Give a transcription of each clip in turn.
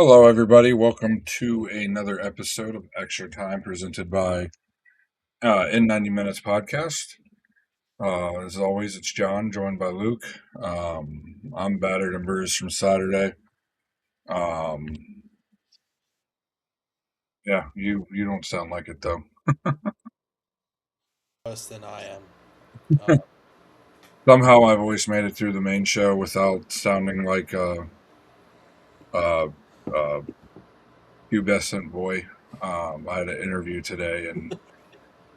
Hello, everybody. Welcome to another episode of Extra Time presented by in 90 Minutes podcast. As always, it's John, joined by Luke. I'm battered and bruised from Saturday. Um, yeah, you don't sound like it though. Worse than I am. Somehow I've always made it through the main show without sounding like a, a pubescent boy. I had an interview today and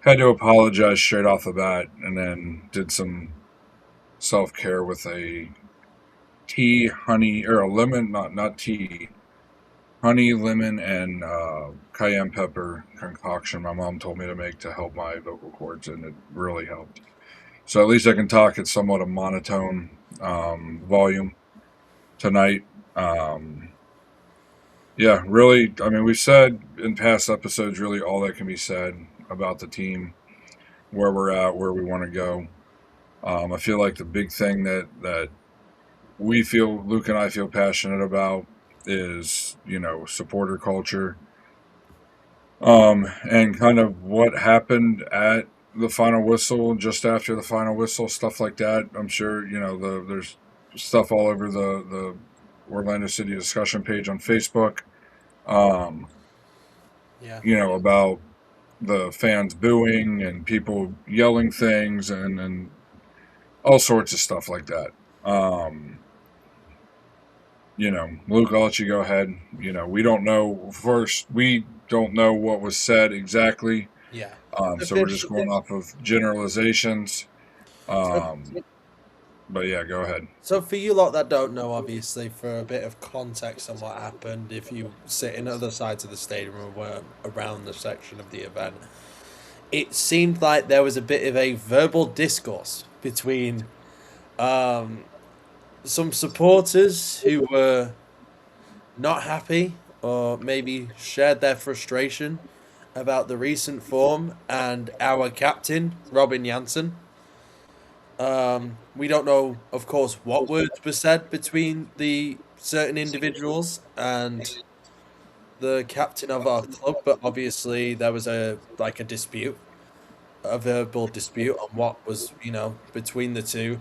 had to apologize straight off the bat, and then did some self care with a tea, honey, or a lemon, not tea, honey, lemon, and cayenne pepper concoction my mom told me to make to help my vocal cords, and it really helped. So at least I can talk at somewhat a monotone volume tonight. Um, yeah, really. I mean, we've said in past episodes really all that can be said about the team, where we're at, where we want to go. I feel like the big thing that Luke and I feel passionate about is, supporter culture, and kind of what happened at the final whistle, just after the final whistle, stuff like that. I'm sure, there's stuff all over the Orlando City discussion page on Facebook, um, Yeah. about the fans booing and people yelling things and all sorts of stuff like that. Luke, I'll let you go ahead. We don't know first. We don't know what was said exactly. Yeah. So we're just going off of generalizations. So, Um, but yeah, go ahead. so for you lot that don't know, obviously, for a bit of context on what happened, if you sit in other sides of the stadium and weren't around the section of the event, it seemed like there was a bit of a verbal discourse between um, some supporters who were not happy or maybe shared their frustration about the recent form and our captain, Robin Janssen. We don't know, of course, what words were said between the certain individuals and the captain of our club, but obviously there was a dispute, a verbal dispute on what was between the two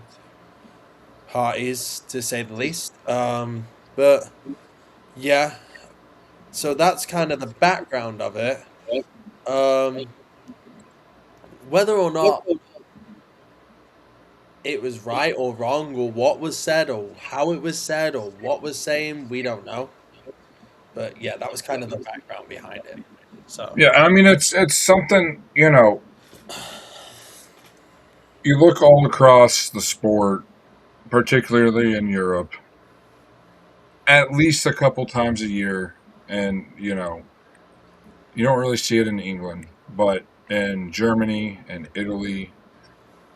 parties, to say the least. But yeah, so that's kind of the background of it. Um, whether or not it was right or wrong, or what was said, or how it was said, or what was saying, we don't know. But yeah, that was kind of the background behind it. So Yeah, I mean it's something, you look all across the sport, particularly in Europe, at least a couple times a year, and you don't really see it in England, but in Germany and Italy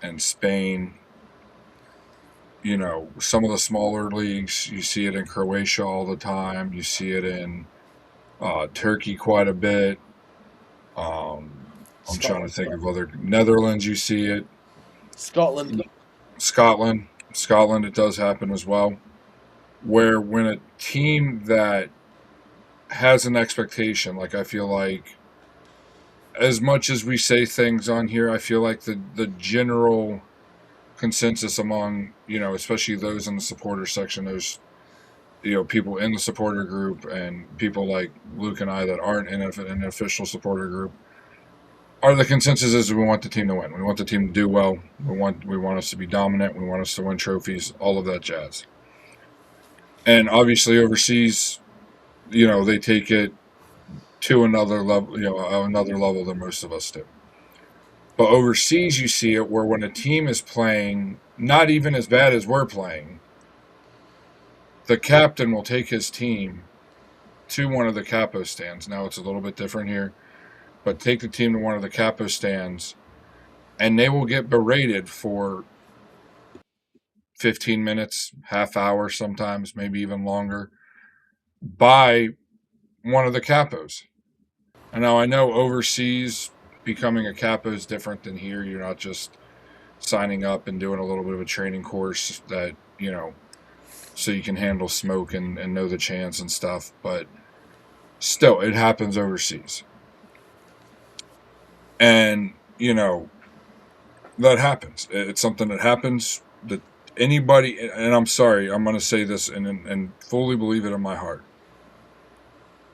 and Spain, some of the smaller leagues, you see it in Croatia all the time. You see it in Turkey quite a bit. I'm trying to Scotland, think of other Netherlands. You see it. Scotland, Scotland. It does happen as well. Where when a team that has an expectation, like I feel like, as much as we say things on here, I feel like the general consensus among especially those in the supporter section, those people in the supporter group and people like Luke and I that aren't in an official supporter group, are the consensus is we want the team to win. We want the team to do well. We want us to be dominant. We want us to win trophies. All of that jazz. And obviously overseas, they take it to another level. Another level than most of us do. But overseas, you see it where when a team is playing not even as bad as we're playing, the captain will take his team to one of the capo stands. Now it's a little bit different here, but take the team to one of the capo stands, and they will get berated for 15 minutes, half hour sometimes, maybe even longer, by one of the capos. And now I know overseas becoming a capo is different than here. You're not just signing up and doing a little bit of a training course that, so you can handle smoke and know the chants and stuff. But still, it happens overseas. And, that happens. It's something that happens that anybody, and I'm sorry, I'm going to say this and fully believe it in my heart.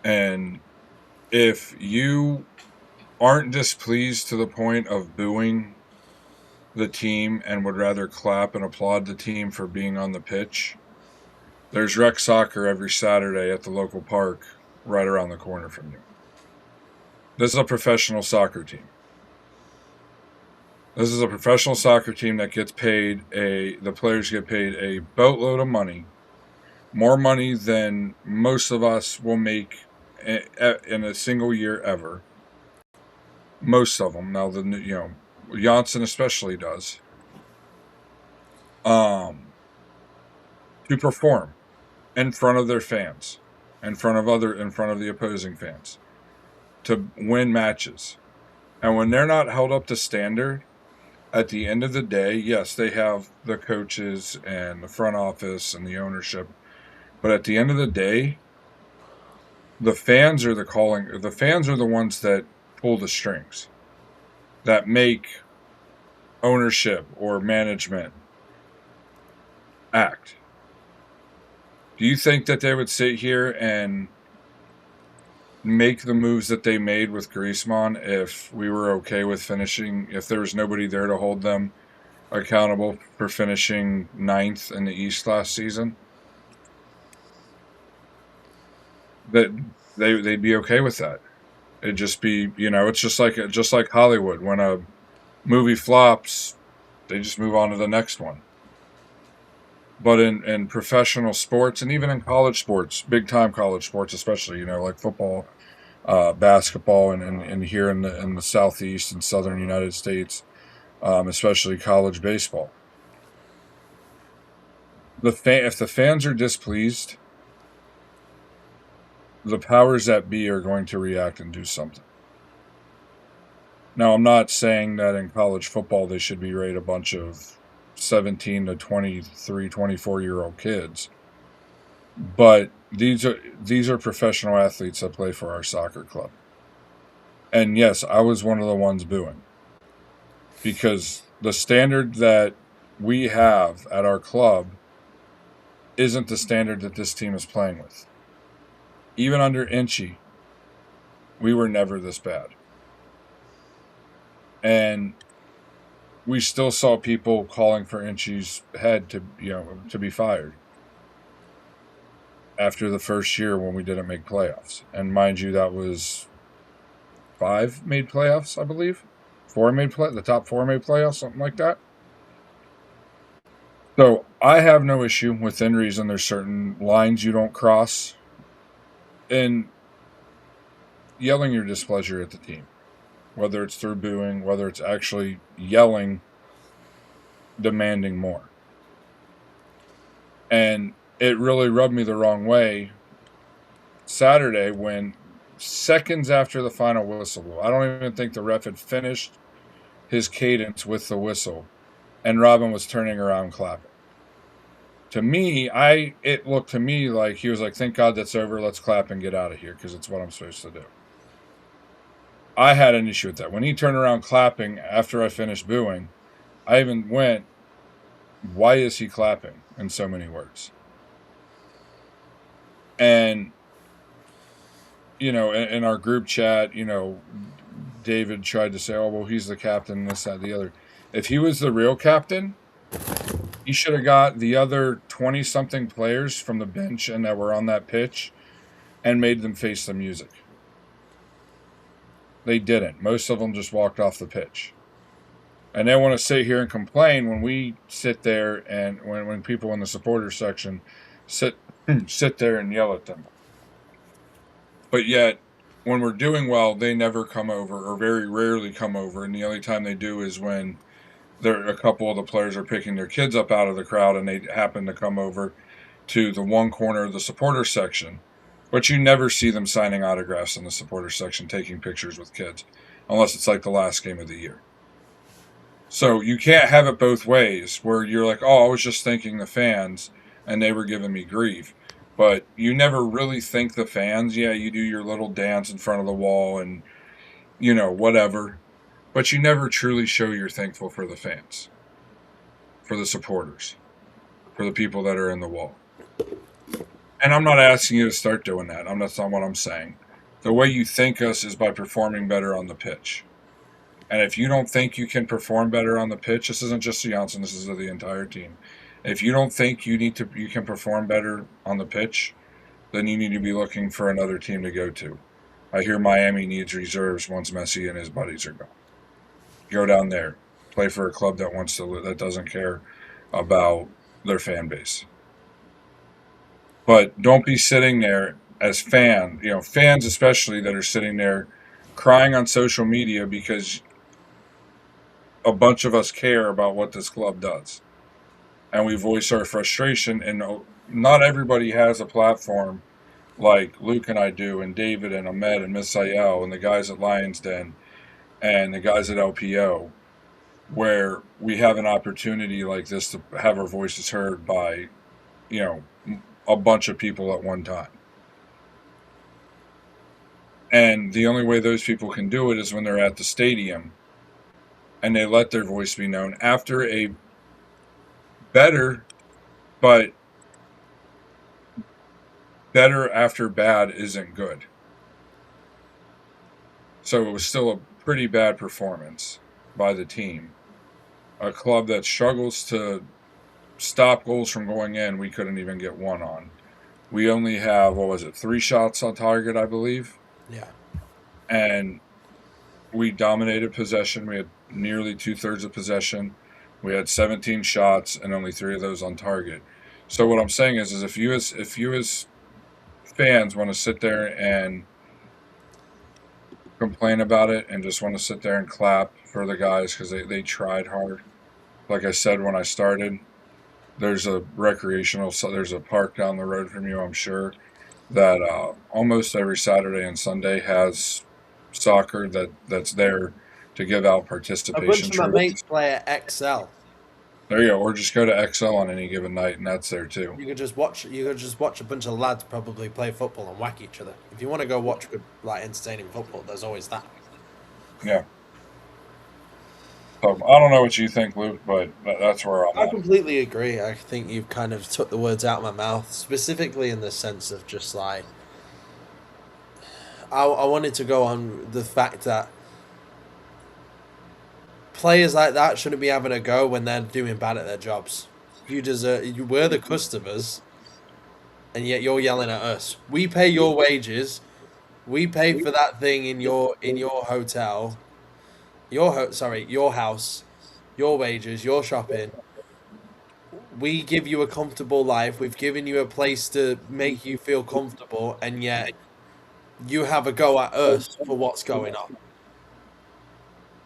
And if you aren't displeased to the point of booing the team and would rather clap and applaud the team for being on the pitch, there's rec soccer every Saturday at the local park right around the corner from you. This is a professional soccer team. This is a professional soccer team that gets paid the players get paid a boatload of money, more money than most of us will make in a single year ever. Most of them. Now, Janssen especially does. To perform in front of their fans, in front of the opposing fans, to win matches. And when they're not held up to standard, at the end of the day, yes, they have the coaches and the front office and the ownership, but at the end of the day, the fans are the ones that pull the strings, that make ownership or management act. Do you think that they would sit here and make the moves that they made with Griezmann if we were okay with finishing, if there was nobody there to hold them accountable for finishing 9th in the East last season? That they'd be okay with that. It'd just be, it's just like Hollywood. When a movie flops, they just move on to the next one. But in professional sports, and even in college sports, big time college sports especially, like football, basketball, and here in the southeast and southern United States, especially college baseball, if the fans are displeased, the powers that be are going to react and do something. Now, I'm not saying that in college football they should berate a bunch of 17 to 23, 24-year-old kids. But these are professional athletes that play for our soccer club. And yes, I was one of the ones booing. Because the standard that we have at our club isn't the standard that this team is playing with. Even under Inchy, we were never this bad. And we still saw people calling for Inchy's head to be fired after the first year when we didn't make playoffs. And mind you, that was 5 made playoffs, I believe. 4 made the top 4 made playoffs, something like that. So I have no issue within reason. There's certain lines you don't cross in yelling your displeasure at the team. Whether it's through booing, whether it's actually yelling, demanding more. And it really rubbed me the wrong way Saturday when seconds after the final whistle blew, I don't even think the ref had finished his cadence with the whistle, and Robin was turning around clapping. To me, it looked to me like he was like, thank God that's over, let's clap and get out of here because it's what I'm supposed to do. I had an issue with that. When he turned around clapping after I finished booing, I even went, why is he clapping, in so many words? And, in our group chat, David tried to say, oh, well, he's the captain, this, that, the other. If he was the real captain, he should have got the other 20-something players from the bench and that were on that pitch and made them face the music. They didn't. Most of them just walked off the pitch. And they want to sit here and complain when we sit there and when people in the supporter section sit there and yell at them. But yet, when we're doing well, they never come over or very rarely come over. And the only time they do is when a couple of the players are picking their kids up out of the crowd and they happen to come over to the one corner of the supporter section. But you never see them signing autographs in the supporter section, taking pictures with kids, unless it's like the last game of the year. So you can't have it both ways, where you're like, oh, I was just thanking the fans, and they were giving me grief. But you never really thank the fans. Yeah, you do your little dance in front of the wall and, whatever. But you never truly show you're thankful for the fans, for the supporters, for the people that are in the wall. And I'm not asking you to start doing that. That's not what I'm saying. The way you thank us is by performing better on the pitch. And if you don't think you can perform better on the pitch, this isn't just Janssen, this is the entire team. If you don't think you can perform better on the pitch, then you need to be looking for another team to go to. I hear Miami needs reserves once Messi and his buddies are gone. Go down there, play for a club that doesn't care about their fan base. But don't be sitting there as fans especially that are sitting there crying on social media because a bunch of us care about what this club does. And we voice our frustration, and not everybody has a platform like Luke and I do, and David and Ahmed and Miss Sayel and the guys at Lions Den and the guys at LPO, where we have an opportunity like this to have our voices heard by, a bunch of people at one time. And the only way those people can do it is when they're at the stadium and they let their voice be known after a better, but better after bad isn't good. So it was still a pretty bad performance by the team. A club that struggles to stop goals from going in, we couldn't even get one on. We only have, 3 shots on target, I believe? Yeah. And we dominated possession. We had nearly 2/3 of possession. We had 17 shots and only 3 of those on target. So what I'm saying is if you as fans want to sit there and complain about it and just want to sit there and clap for the guys because they tried hard. Like I said when I started, there's a there's a park down the road from you, I'm sure, that almost every Saturday and Sunday has soccer that's there to give out A participation bunch of my mates play at XL. There you go, or just go to XL on any given night, and that's there too. You could just watch a bunch of lads probably play football and whack each other. If you want to go watch good, entertaining football, there's always that. Yeah. So I don't know what you think, Luke, but that's where I'm I at. completely agree. I think you've kind of took the words out of my mouth, specifically in the sense of just I wanted to go on the fact that players like that shouldn't be having a go when they're doing bad at their jobs. We're the customers, and yet you're yelling at us. We pay your wages. We pay for that thing in your hotel, your house, your wages, your shopping. We give you a comfortable life. We've given you a place to make you feel comfortable, and yet you have a go at us for what's going on.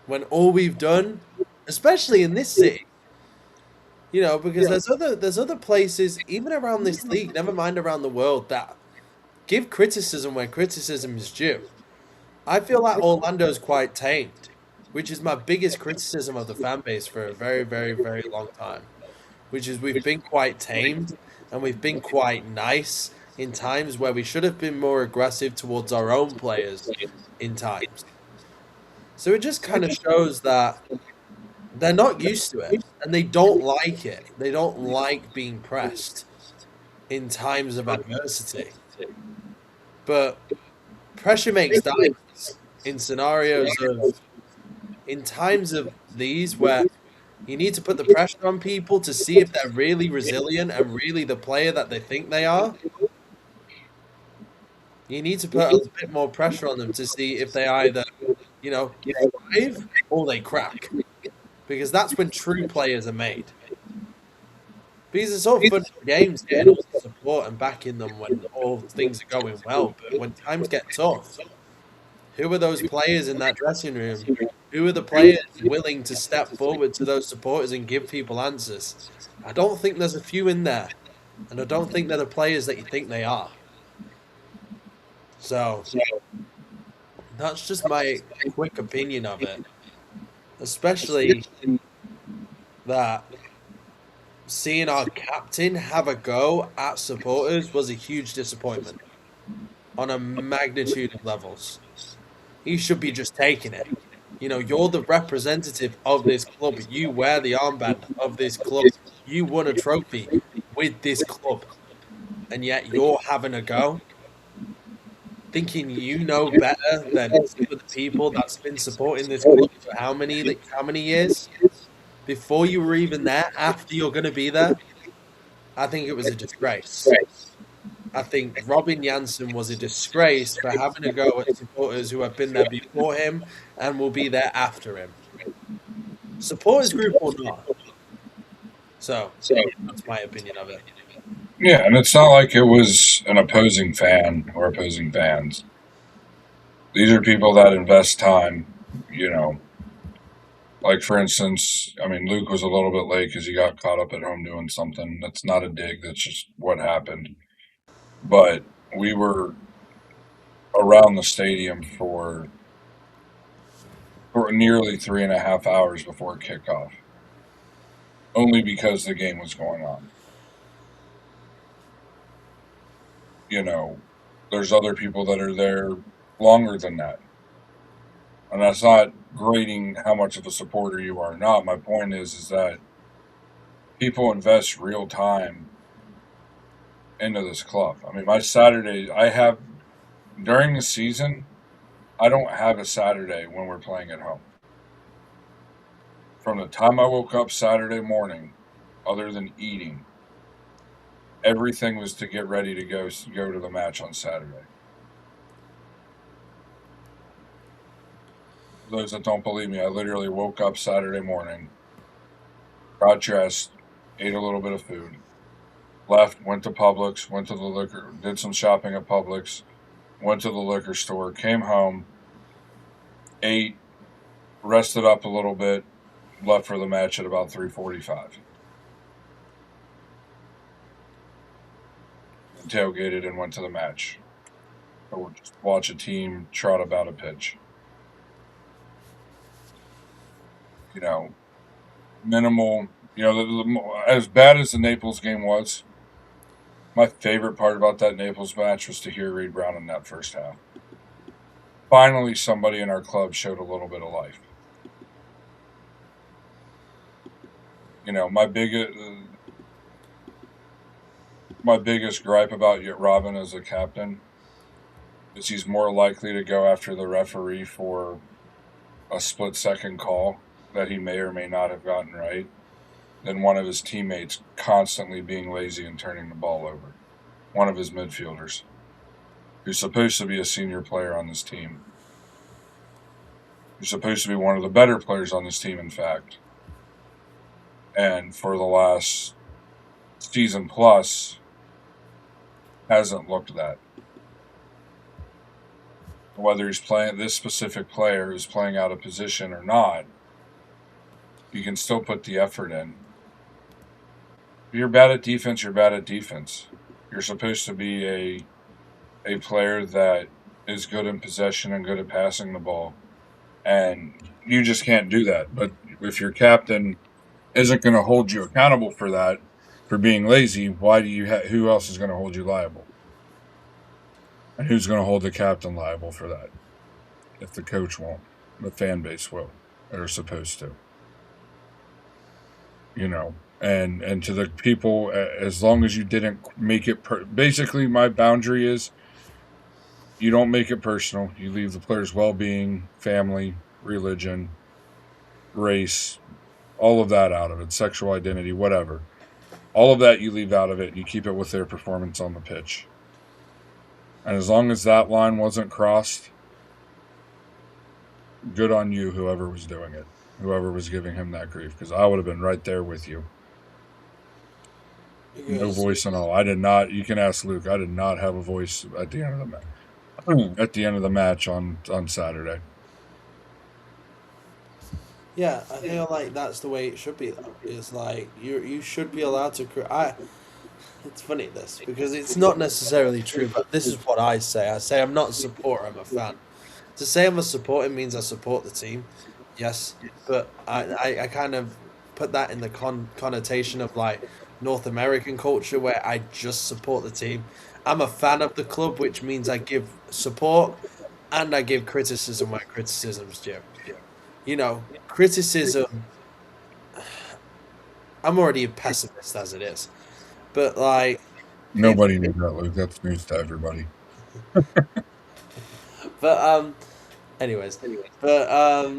When all we've done, especially in this city, because there's other places, even around this league, never mind around the world, that give criticism when criticism is due. I feel like Orlando's quite tamed, which is my biggest criticism of the fan base for a very, very, very long time. Which is we've been quite tamed and we've been quite nice in times where we should have been more aggressive towards our own players in times. So it just kind of shows that they're not used to it and they don't like it. They don't like being pressed in times of adversity. But pressure makes diamonds in in times of these where you need to put the pressure on people to see if they're really resilient and really the player that they think they are. You need to put a bit more pressure on them to see if they either, thrive or they crack. Because that's when true players are made. Because it's all fun for games getting all the support and backing them when all things are going well. But when times get tough, who are those players in that dressing room? Who are the players willing to step forward to those supporters and give people answers? I don't think there's a few in there. And I don't think they're the players that you think they are. So, that's just my quick opinion of it. Especially that seeing our captain have a go at supporters was a huge disappointment on a magnitude of levels. He should be just taking it. You know, you're the representative of this club. You wear the armband of this club. You won a trophy with this club, and yet you're having a go, thinking you know better than some of the people that's been supporting this club for how many years before you were even there. After you're going to be there, I think it was a disgrace. I think Robin Janssen was a disgrace for having a go at supporters who have been there before him and will be there after him. Supporters group or not. So that's my opinion of it. Yeah, and it's not like it was an opposing fan or opposing fans. These are people that invest time, you know. Like, for instance, I mean, Luke was a little bit late because he got caught up at home doing something. That's not a dig, that's just what happened. But we were around the stadium for nearly 3.5 hours before kickoff, only because the game was going on. You know, there's other people that are there longer than that. And that's not grading how much of a supporter you are or not. My point is that people invest real time into this club. I mean, my Saturday, I have during the season, I don't have a Saturday when we're playing at home. From the time I woke up Saturday morning, other than eating, everything was to get ready to go to the match on Saturday. For those that don't believe me, I literally woke up Saturday morning, got dressed, ate a little bit of food, left, went to Publix, went to the liquor, did some shopping at Publix, went to the liquor store, came home, ate, rested up a little bit, left for the match at about 3:45. Tailgated and went to the match. Or just watch a team trot about a pitch. You know, minimal. You know, as bad as the Naples game was, my favorite part about that Naples match was to hear Reed Brown in that first half. Finally, somebody in our club showed a little bit of life. You know, my biggest gripe about Robin as a captain is he's more likely to go after the referee for a split-second call that he may or may not have gotten right than one of his teammates constantly being lazy and turning the ball over. One of his midfielders, who's supposed to be a senior player on this team, who's supposed to be one of the better players on this team, in fact. And for the last season plus, hasn't looked that. Whether he's playing, this specific player is playing out of position or not, you can still put the effort in. If you're bad at defense, you're bad at defense. You're supposed to be a player that is good in possession and good at passing the ball. And you just can't do that. But if your captain isn't going to hold you accountable for that, for being lazy, why do you who else is going to hold you liable? And who's going to hold the captain liable for that? If the coach won't, the fan base will. They're supposed to. You know, and to the people, as long as you didn't make it basically my boundary is you don't make it personal. You leave the player's well-being, family, religion, race, all of that out of it, sexual identity, whatever. All of that you leave out of it, and you keep it with their performance on the pitch. And as long as that line wasn't crossed, good on you, whoever was doing it, whoever was giving him that grief, because I would have been right there with you. No voice and all. I did not. You can ask Luke. I did not have a voice at the end of the match. At the end of the match on Saturday. Yeah, I feel like that's the way it should be. Though it's like you should be allowed to. It's funny this because it's not necessarily true, but this is what I say. I say I'm not a supporter. I'm a fan. To say I'm a supporter means I support the team. Yes, but I kind of put that in the connotation of like North American culture where I just support the team. I'm a fan of the club, which means I give support and I give criticism where criticism's due. You know, criticism. I'm already a pessimist as it is, but like, if Nobody knew that, Luke. That's news to everybody. but anyways, but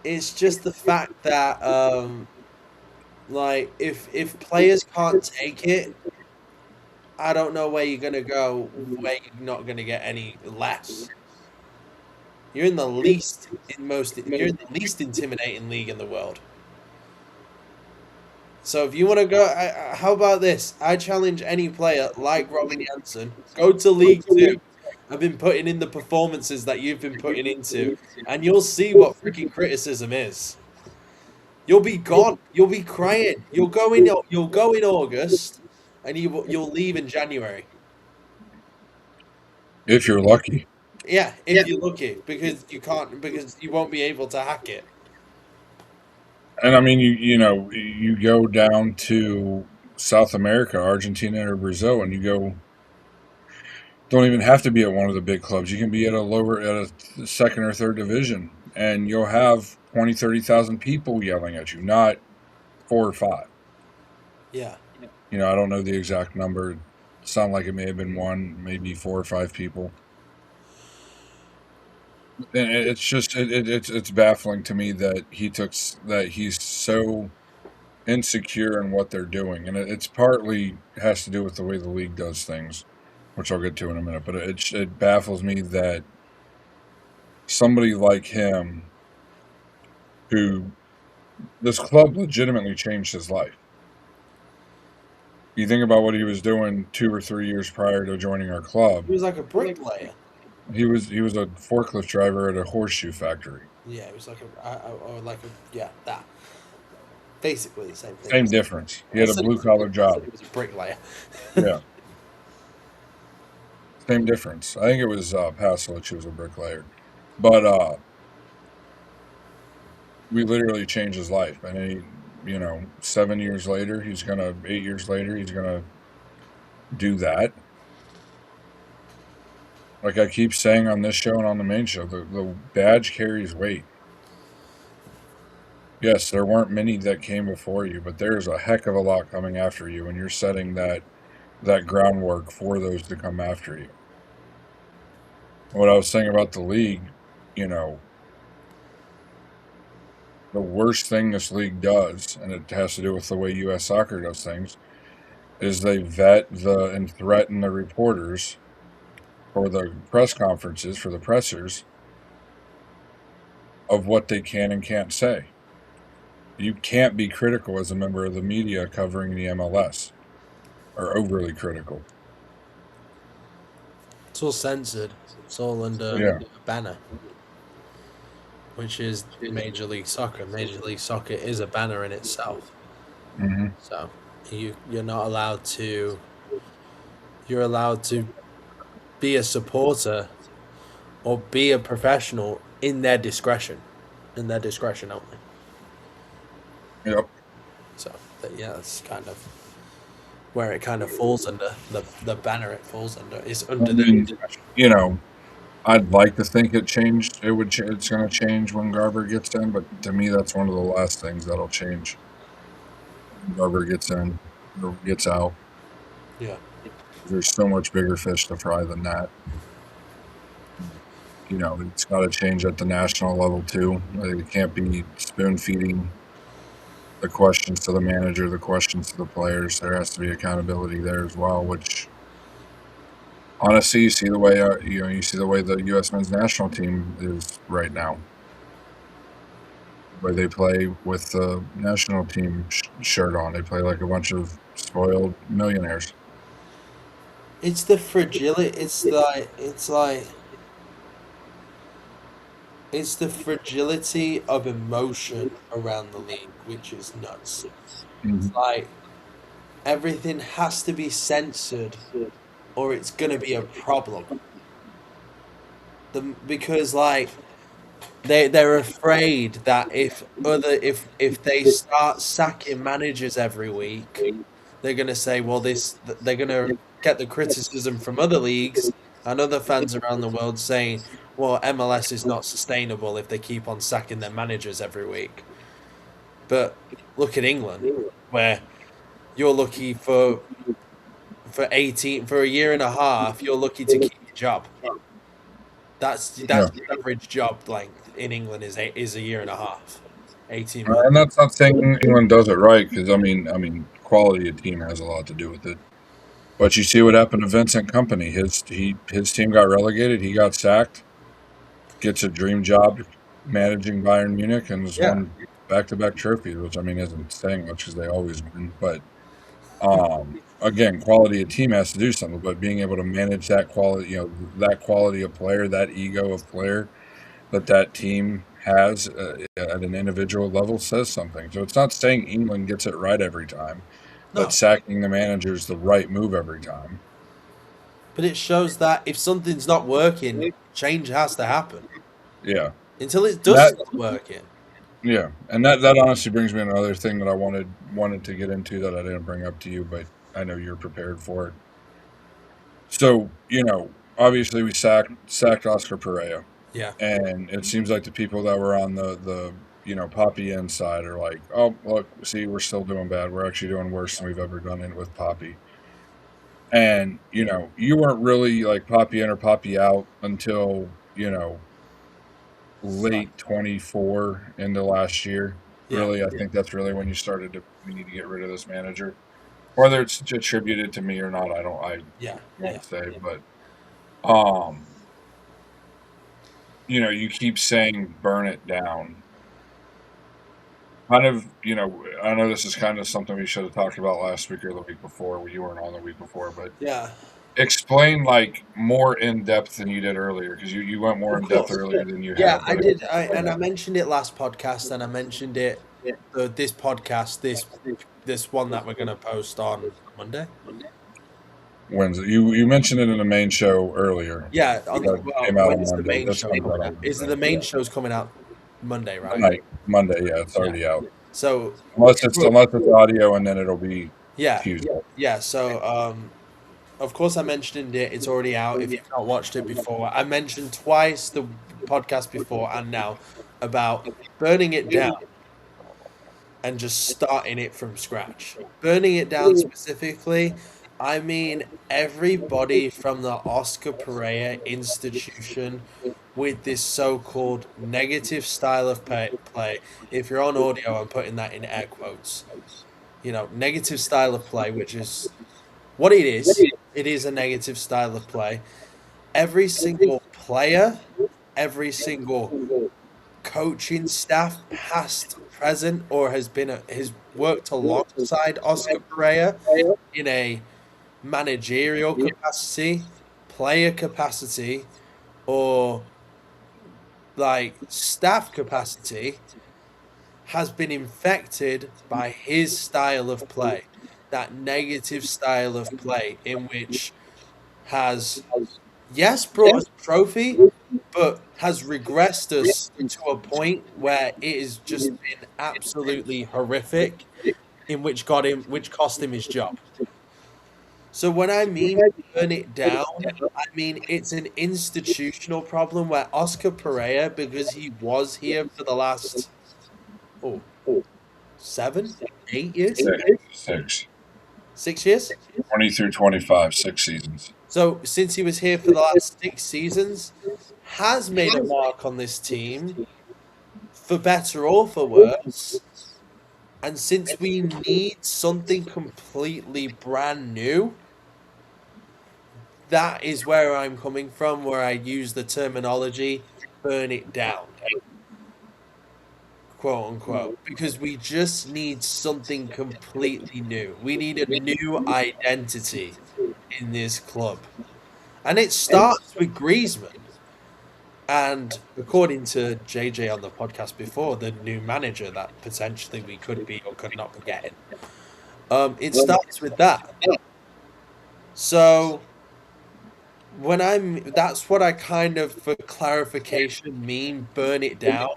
it's just the fact that like if players can't take it, I don't know where you're gonna go where you're not gonna get any less. You're in the least you're in the least intimidating league in the world. So if you want to go, how about this? I challenge any player like Robin Jansen, go to League Two. I've been putting in the performances that you've been putting into, and you'll see what freaking criticism is. You'll be gone. You'll be crying. You'll go in. You'll go in August, and you'll leave in January. If you're lucky. Yeah, if you're lucky, because you can't, because you won't be able to hack it. And I mean, you go down to South America, Argentina or Brazil, and you go. Don't even have to be at one of the big clubs. You can be at a second or third division, and you'll have 20, 30,000 people yelling at you, not 4 or 5. Yeah. I don't know the exact number. It sounded like it may have been one, maybe 4 or 5 people. And it's just it's baffling to me that he's so insecure in what they're doing, and it's partly has to do with the way the league does things, which I'll get to in a minute. But it baffles me that somebody like him, who this club legitimately changed his life. You think about what he was doing 2 or 3 years prior to joining our club. He was like a bricklayer. He was a forklift driver at a horseshoe factory. Yeah, it was like or like a yeah that. Basically the same thing. Same difference. He had a blue collar job. He was a bricklayer. Yeah. Same difference. I think it was Pasilic who was a bricklayer. But we literally changed his life. And 7 years later, 8 years later, he's gonna do that. Like I keep saying on this show and on the main show, the badge carries weight. Yes, there weren't many that came before you, but there's a heck of a lot coming after you, and you're setting that groundwork for those to come after you. What I was saying about the league, the worst thing this league does, and it has to do with the way U.S. Soccer does things, is they vet and threaten the reporters for the press conferences, for the pressers, of what they can and can't say. You can't be critical as a member of the media covering the MLS, or overly critical. It's all censored. It's all under a banner, which is Major League Soccer. Major League Soccer is a banner in itself. Mm-hmm. So you're not allowed to. You're allowed to be a supporter or be a professional in their discretion, only. Yep. So that's kind of where it kind of falls under the banner. It falls under is under the. I'd like to think it changed. It's going to change when Garber gets in, but to me, that's one of the last things that'll change. When Garber gets in or gets out. Yeah. There's so much bigger fish to fry than that. It's got to change at the national level too. It can't be spoon feeding the questions to the manager, the questions to the players. There has to be accountability there as well. Which, honestly, you see the way the U.S. men's national team is right now. The way they play with the national team shirt on, they play like a bunch of spoiled millionaires. It's the fragility. It's the fragility of emotion around the league, which is nuts. Mm-hmm. It's like everything has to be censored, or it's gonna be a problem. Because they're afraid that if they start sacking managers every week, they're going to say, well, they're going to get the criticism from other leagues and other fans around the world saying, well, MLS is not sustainable if they keep on sacking their managers every week. But look at England, where you're lucky for a year and a half, you're lucky to keep your job. That's Yeah. the average job length in England is a year and a half, 18 months. And that's not saying England does it right, because quality of team has a lot to do with it. But you see what happened to Vincent Company. His team got relegated. He got sacked. Gets a dream job managing Bayern Munich and has Yeah. won back-to-back trophies, which isn't saying much because they always win. But again, quality of team has to do something. But being able to manage that quality, that quality of player, that ego of player that team has at an individual level says something. So it's not saying England gets it right every time, but No, sacking the manager is the right move every time. but it shows that if something's not working, change has to happen. Yeah. Until it does start working. Yeah, and that honestly brings me to another thing that I wanted to get into that I didn't bring up to you, but I know you're prepared for it. So, obviously we sacked Oscar Pereira, Yeah. and it seems like the people that were on the Poppy N side are like, oh, look, see, we're still doing bad. We're actually doing worse than we've ever done it with Poppy. And, you weren't really like Poppy in or Poppy out until, late 24 into last year. Yeah. Really, I think that's really when you started to, we need to get rid of this manager. Whether it's attributed to me or not, I Yeah. won't say. But, um, you keep saying burn it down. Kind of, I know this is kind of something we should have talked about last week or the week before. You weren't on the week before, but Yeah. explain like more in depth than you did earlier, because you went more in depth earlier than you Yeah, have. I But did. I mentioned it last podcast, and I mentioned it this podcast, this one that we're going to post on Monday. Wednesday, you mentioned it in the main show earlier. Yeah, Came out when on is the Monday. main That's show when coming that out? was Is the main show's coming out Monday, right? Monday, yeah, it's already out. So Unless it's audio, and then it'll be yeah, Tuesday. yeah. So of course I mentioned it. It's already out. If you've not watched it before, I mentioned twice the podcast before and now about burning it down and just starting it from scratch. Burning it down specifically, I mean everybody from the Oscar Pereira institution with this so-called negative style of play. If you're on audio, I'm putting that in air quotes. Negative style of play, which is what it is. It is a negative style of play. Every single player, every single coaching staff, past, present, or has worked alongside Oscar Pereira in a managerial capacity, player capacity, or like staff capacity, has been infected by his style of play, that negative style of play in which has brought us a trophy, but has regressed us to a point where it has just been absolutely horrific, which cost him his job. So when I mean burn it down, I mean it's an institutional problem where Oscar Pereira, because he was here for the last 7, 8 years, 6 years. 20 through 25, 6 seasons. So since he was here for the last 6 seasons, has made a mark on this team, for better or for worse. And since we need something completely brand new, that is where I'm coming from, where I use the terminology burn it down, quote unquote, because we just need something completely new. We need a new identity in this club. And it starts with Griezmann. And according to JJ on the podcast before, the new manager that potentially we could be or could not be getting, it starts with that. So That's what I kind of, for clarification, mean burn it down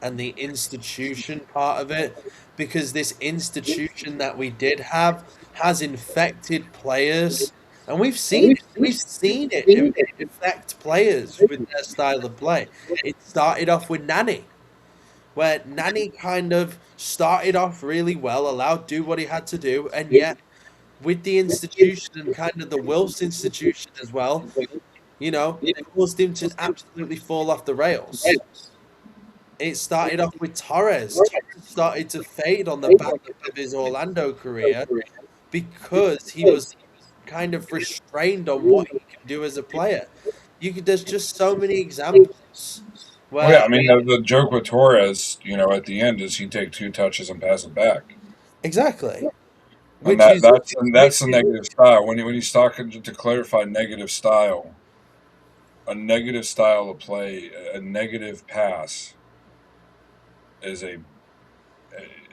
and the institution part of it, because this institution that we did have has infected players, and we've seen it affect players with their style of play. It started off with Nani, where Nani kind of started off really well, allowed do what he had to do, and yet with the institution and kind of the Wilfs institution as well, caused him to absolutely fall off the rails. It started off with Torres. Torres started to fade on the back of his Orlando career because he was kind of restrained on what he can do as a player. There's just so many examples Well, yeah, where I mean the joke with Torres, at the end is he take 2 touches and pass it back, exactly, and which is that's the negative style. When he's talking to clarify negative style, a negative style of play, a negative pass is a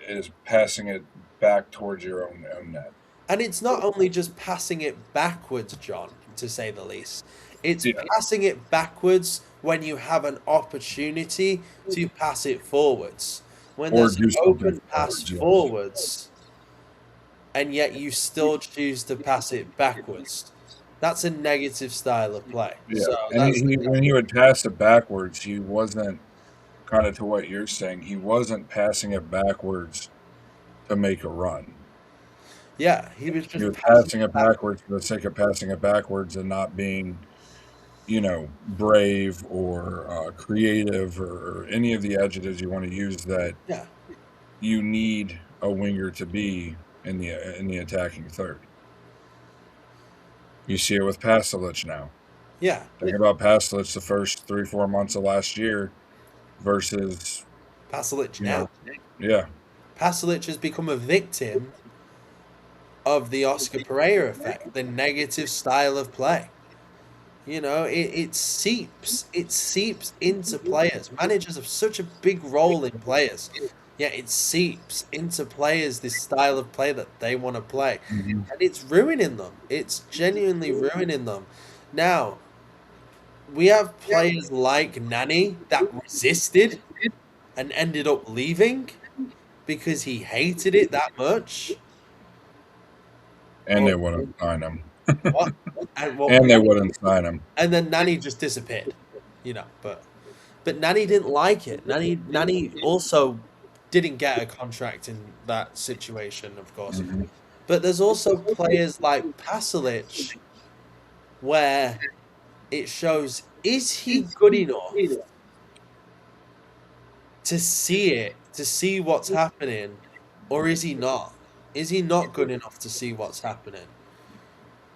is passing it back towards your own net. and it's not only just passing it backwards, John, to say the least. It's Yeah, passing it backwards when you have an opportunity to pass it forwards. When or there's an do something open pass forward. Yes. forwards, and yet you still choose to pass it backwards. That's a negative style of play. Yeah, So and when he would pass it backwards, he wasn't kind of to what you're saying. He wasn't passing it backwards to make a run. yeah, he was He just was passing passing it it back. backwards for the sake of passing it backwards and not being, brave or creative or any of the adjectives you want to use that Yeah, you need a winger to be in the attacking third. You see it with Pasalic now. yeah. Think about Pasalic the first 3-4 months of last year versus, Pasalic you now. know, yeah, Pasalic has become a victim of the Oscar Pereira effect, the negative style of play. It seeps into players. Managers have such a big role in players. Yeah, it seeps into players this style of play that they want to play. hmm And it's ruining them. It's genuinely ruining them. Now, we have players like Nani that resisted and ended up leaving because he hated it that much. and Or they wouldn't sign him, what? And what and they wouldn't sign him. and then Nani just disappeared. But Nani didn't like it. Nani also didn't get a contract in that situation, of course. hmm But there's also players like Pasalic where it shows, is he good enough to see it, to see what's happening, or is he not? Is he not good enough to see what's happening?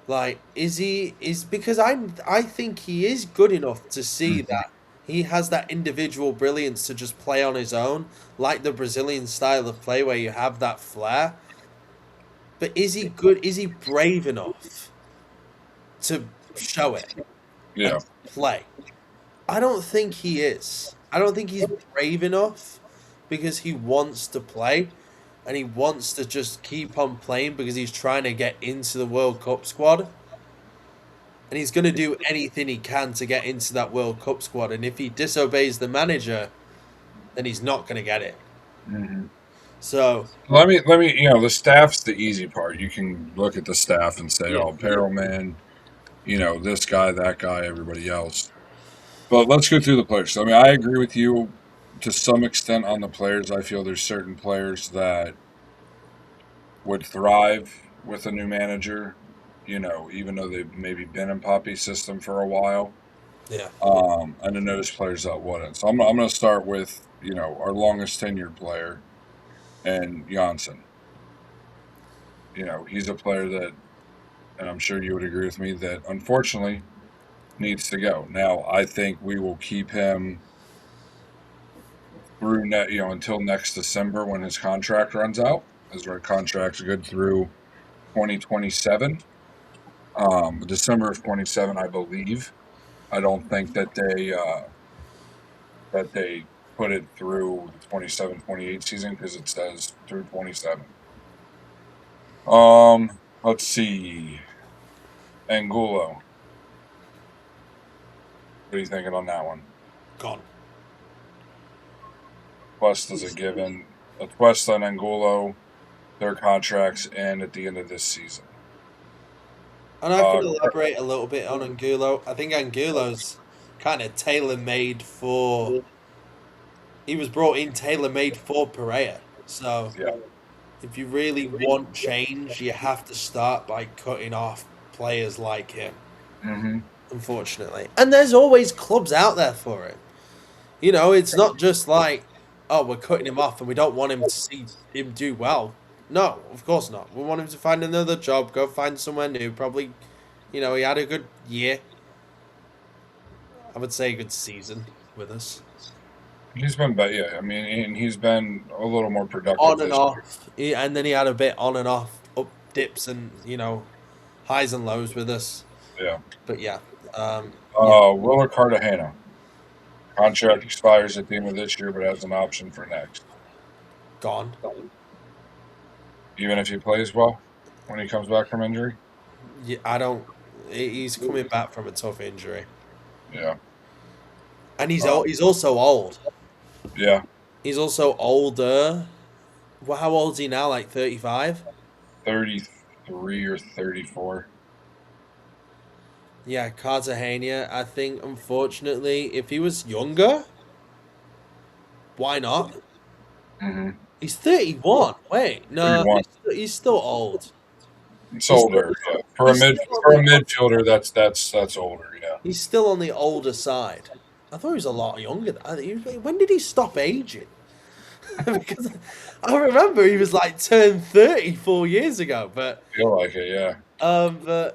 Like, is because I think he is good enough to see hmm that he has that individual brilliance to just play on his own, like the Brazilian style of play where you have that flair. But is he good? Is he brave enough to show it Yeah. and play? I don't think he is. I don't think he's brave enough because he wants to play and he wants to just keep on playing because he's trying to get into the World Cup squad. And he's going to do anything he can to get into that World Cup squad. And if he disobeys the manager, then he's not going to get it. hmm So, Let me. The staff's the easy part. You can look at the staff and say, yeah, "Oh, Perelman, this guy, that guy, everybody else." But let's go through the players. So, I mean, I agree with you to some extent on the players. I feel there's certain players that would thrive with a new manager. Even though they've maybe been in Poppy's system for a while. yeah, And then there's players that wouldn't. So I'm going to start with our longest tenured player and Janssen. He's a player that, and I'm sure you would agree with me, that unfortunately needs to go. Now, I think we will keep him through until next December when his contract runs out. His contract's good through 2027, December of 27, I believe. I don't think that they put it through the 27-28 season because it says through 27. Let's see. Angulo. What are you thinking on that one? Gone. Atuesta is a given. Atuesta and Angulo, their contracts end at the end of this season. And I can elaborate a little bit on Angulo. I think Angulo's kind of tailor-made for... He was brought in tailor-made for Pereira. So Yeah. if you really want change, you have to start by cutting off players like him. Mm-hmm. Unfortunately. And there's always clubs out there for it. You know, it's not just like, oh, we're cutting him off and we don't want him to see him do well. No, of course not. We want him to find another job, go find somewhere new. Probably, you know, he had a good year. I would say a good season with us. He's been better. Yeah, I mean, and he's been a little more productive On and this year. off. And then he had a bit on and off, up dips and, you know, highs and lows with us. Yeah. But yeah. Willer Cartagena. Contract expires at the end of this year, but has an option for next. Gone. Even if he plays well when he comes back from injury? Yeah, I don't. He's coming back from a tough injury. Yeah. And he's also old. Yeah. He's also older. Well, how old is he now? Like 35? 33 or 34. Yeah, Cartagena, I think, unfortunately, if he was younger, why not? Mm-hmm. He's 31. Wait, no, 31. he's still old. It's older. Yeah. For a midfielder, that's older. Yeah. He's still on the older side. I thought he was a lot younger. When did he stop aging? Because I remember he was like turned 30 4 years ago, but I feel like it, yeah.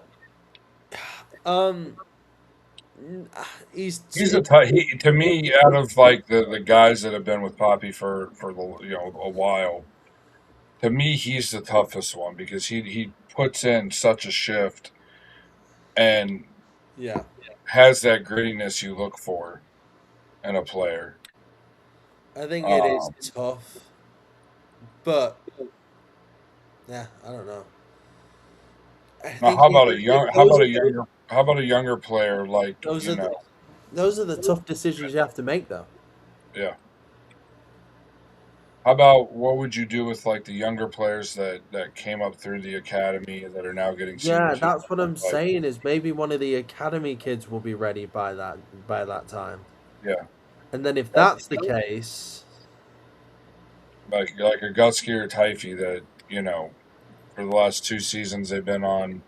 He's to me, out of like the guys that have been with Poppy for a while, to me he's the toughest one because he puts in such a shift and yeah. has that grittiness you look for in a player. I think it is tough, but yeah, I don't know. Now, how about a younger player like those are the tough decisions you have to make, though. Yeah. How about what would you do with like the younger players that came up through the academy that are now getting senior Yeah, team? that's what I'm saying. Is maybe one of the academy kids will be ready by that time. Yeah. And then if that's the case, like a Gutsky or Typhy that for the last 2 seasons they've been on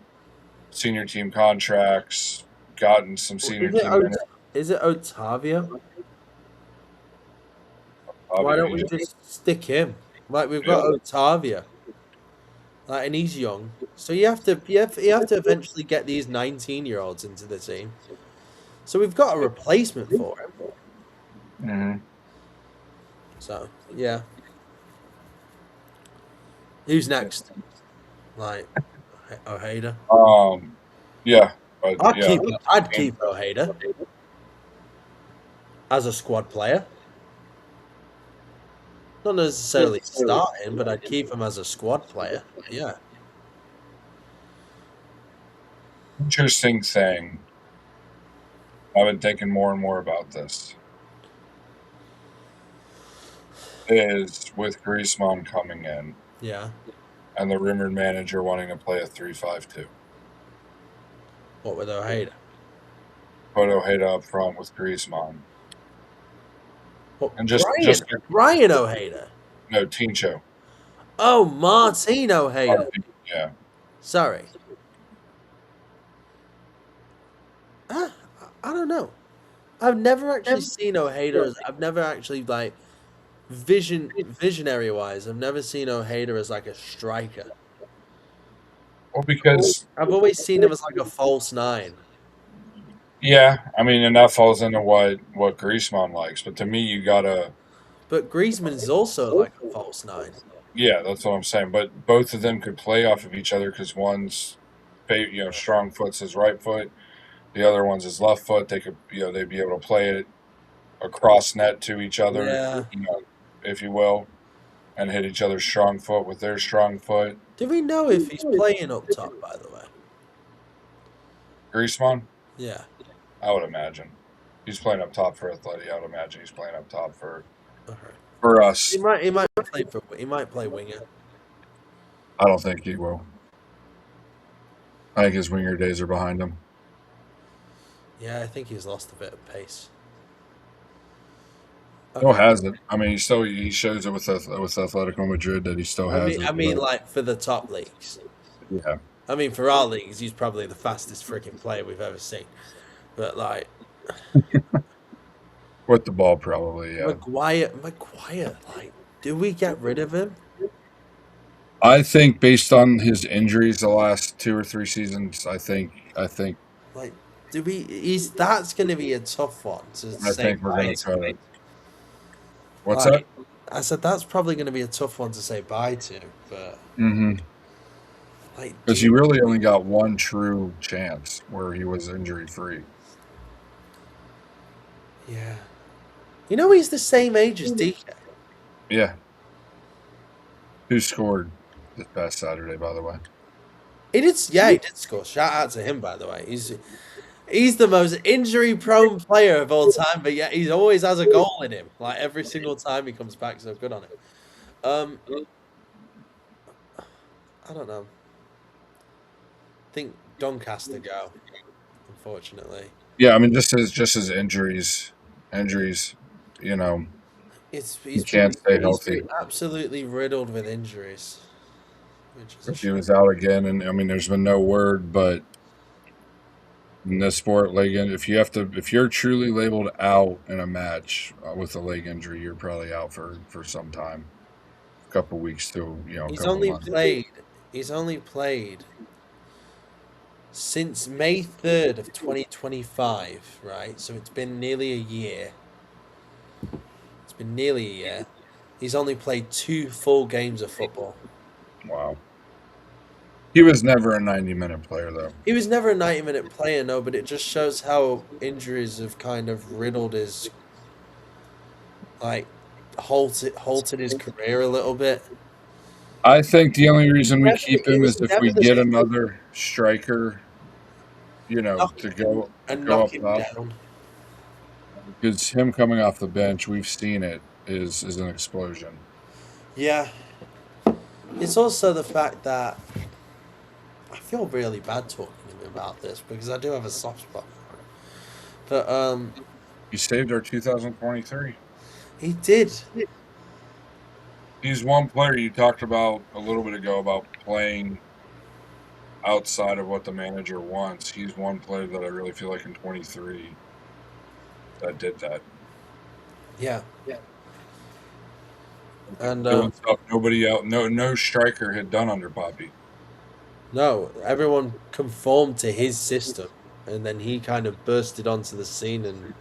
senior team contracts, gotten some senior team minutes. Is it Otavio? Why don't we just stick him? Like we've got Otavio, like, and he's young, so you have to eventually get these 19-year-olds into the team. So we've got a replacement for him. Mm-hmm. So yeah, who's next? Like Ojeda. Yeah. I'd keep Ojeda as a squad player. Not necessarily start him, but I'd keep him as a squad player. Yeah. Interesting thing. I've been thinking more and more about this. Is with Griezmann coming in. Yeah. And the rumored manager wanting to play a 3-5-2. What with Ojeda? Put Ojeda up front with Griezmann. What, and Ryan Ojeda? No, Tincho. Oh, Martin Ojeda. Yeah. Sorry. I don't know. I've never actually seen Ojeda. I've never actually visionary wise. I've never seen Ojeda as like a striker. Well, because I've always seen him as like a false 9. Yeah, I mean, and that falls into what Griezmann likes. But to me, you gotta. But Griezmann's also like a false 9. Yeah, that's what I'm saying. But both of them could play off of each other because one's, strong foot's his right foot, the other one's his left foot. They could, they'd be able to play it across net to each other, if you will, and hit each other's strong foot with their strong foot. Do we know if he's playing up top, by the way? Griezmann? Yeah. I would imagine. He's playing up top for Atleti. I would imagine he's playing up top for Okay. us. He might play winger. I don't think he will. I think his winger days are behind him. Yeah, I think he's lost a bit of pace. Still Okay. has it. I mean, he shows it with Atletico Madrid that he still has it. I mean, but, like for the top leagues. yeah, I mean, for our leagues, he's probably the fastest freaking player we've ever seen. But like with the ball probably. Yeah, Maguire, like, do we get rid of him? I think based on his injuries the last 2 or 3 seasons, I think Like, do we? That's going to be a tough one to say we're bye going to try to. to. What's Like, that? I said that's probably going to be a tough one to say bye to. But Mm-hmm. like, Because he really only got one true chance where he was injury free. yeah, you know he's the same age as DK. Yeah. Who scored this past Saturday, by the way? He did score. Shout out to him, by the way. He's the most injury prone player of all time, but yet he always has a goal in him. Like every single time he comes back, so good on him. I don't know. I think Dunk has to go, unfortunately. Yeah, I mean, just his injuries. You know, he can't stay He's healthy. been absolutely riddled with injuries. Which is a If he shame. was out again, and I mean, there's been no word, but in this sport, if you're truly labeled out in a match with a leg injury, you're probably out for some time, a couple weeks to a He's couple only months. played. He's only played since May 3rd of 2025, right? So it's been nearly a year. It's been nearly a year. He's only played 2 full games of football. Wow. He was never a 90-minute player, though. He was never a 90-minute player, no, but it just shows how injuries have kind of riddled his, like, halted his career a little bit. I think the only reason we Never, keep it him was is if never we the get same. another striker, to go Knock up him top. down. Because him coming off the bench, we've seen it is an explosion. Yeah. It's also the fact that I feel really bad talking to him about this because I do have a soft spot for him. But He saved our 2023. he did. He's one player you talked about a little bit ago about playing outside of what the manager wants. He's one player that I really feel like in 23 that did that. Yeah. And Doing stuff no striker had done under Poppy. no, everyone conformed to his system, and then he kind of bursted onto the scene, and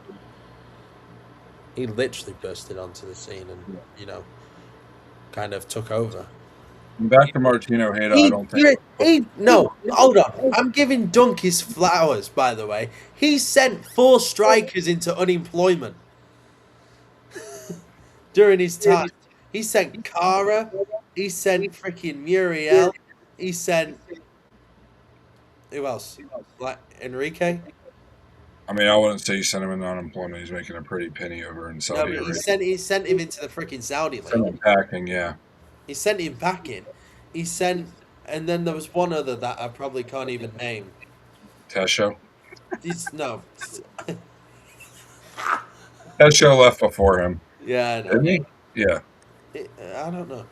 he literally bursted onto the scene, and kind of took over. Back to Martino Hayda, I don't think. No, hold on. I'm giving Dunk his flowers, by the way. He sent 4 strikers into unemployment during his time. He sent Kara. He sent freaking Muriel. He sent who else? Like Enrique. I mean, I wouldn't say he sent him into unemployment. He's making a pretty penny over in No, Saudi but Arabia. he sent him into the freaking Saudi Sent league. him packing, yeah. He sent him packing. He sent, and then there was one other that I probably can't even name. Tesho. No. Tesho left before him. Yeah, I know. Didn't he? Yeah. I don't know.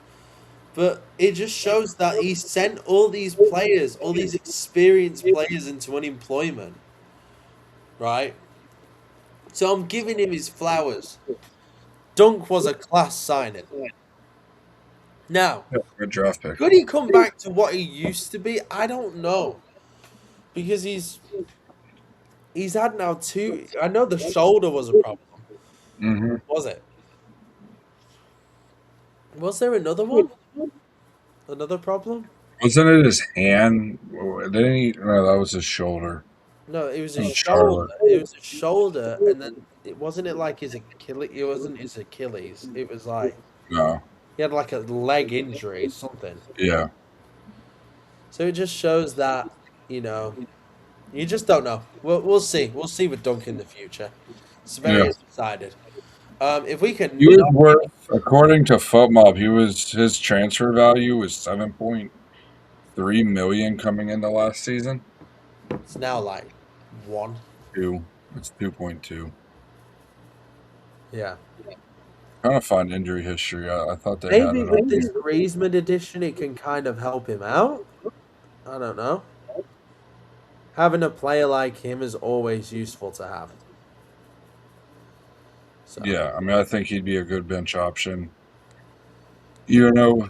But it just shows that he sent all these players, all these experienced players into unemployment. Right? So I'm giving him his flowers. Dunk was a class signing. Now, Yeah, good draft pick. could he come back to what he used to be? I don't know. Because he's had now 2. I know the shoulder was a problem. Mm-hmm. Was it? Was there another one? Another problem? Wasn't it his hand? Didn't he? No, that was his shoulder. No, it was Oh, his Charlotte. shoulder. It was his shoulder, and then it wasn't like his Achilles. It wasn't his Achilles. It was like No. he had like a leg injury, something. Yeah. So it just shows that you just don't know. We'll see. We'll see with Dunk in the future. It's very undecided. If we can He was knock worth, according to FootMob, his transfer value was 7.3 million coming into last season. it's now like 1. It's 2.2. Yeah. Trying to find injury history. I thought they had Maybe it with on this here. Griezmann edition, it can kind of help him out. I don't know. Having a player like him is always useful to have. So Yeah, I mean, I think he'd be a good bench option. You know,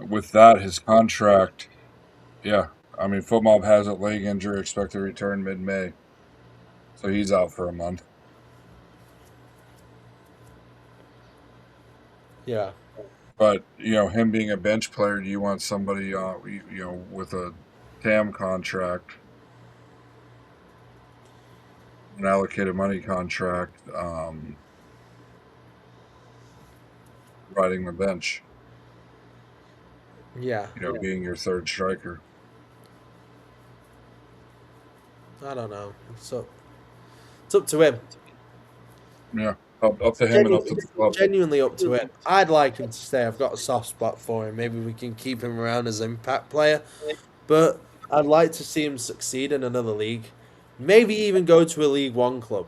with that, his contract. Yeah, I mean, FootMob has a leg injury, expected to return mid-May, so he's out for a month. yeah, But him being a bench player, do you want somebody, with a TAM contract, an allocated money contract, riding the bench? yeah. Being your third striker. I don't know. So it's up to him. Yeah, up to him and up to the club. Genuinely up to him. I'd like him to stay. I've got a soft spot for him. Maybe we can keep him around as an impact player. But I'd like to see him succeed in another league. Maybe even go to a League One club,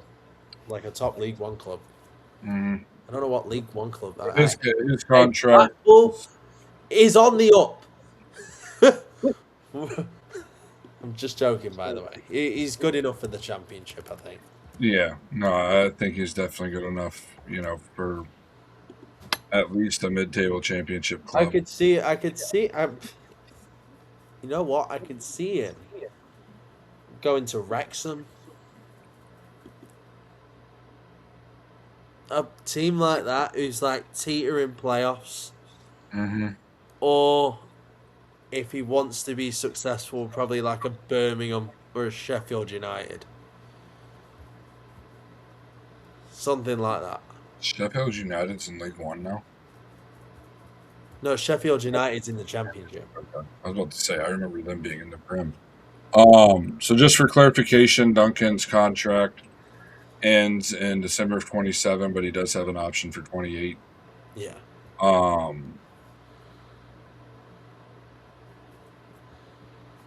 like a top League One club. Mhm. I don't know what League One club. His contract. Blackpool is on the up. I'm just joking, by the way. He's good enough for the championship, I think. Yeah, no, I think he's definitely good enough, for at least a mid-table championship I club. could see. You know what? I could see him going to Wrexham. A team like that who's like teetering playoffs, Mm-hmm. or if he wants to be successful, probably like a Birmingham or a Sheffield United, something like that. Sheffield United's in League One now. No, Sheffield United's in the Championship. Okay. I was about to say I remember them being in the Prem. So just for clarification, Duncan's contract ends in December of 27, but he does have an option for 28. Yeah.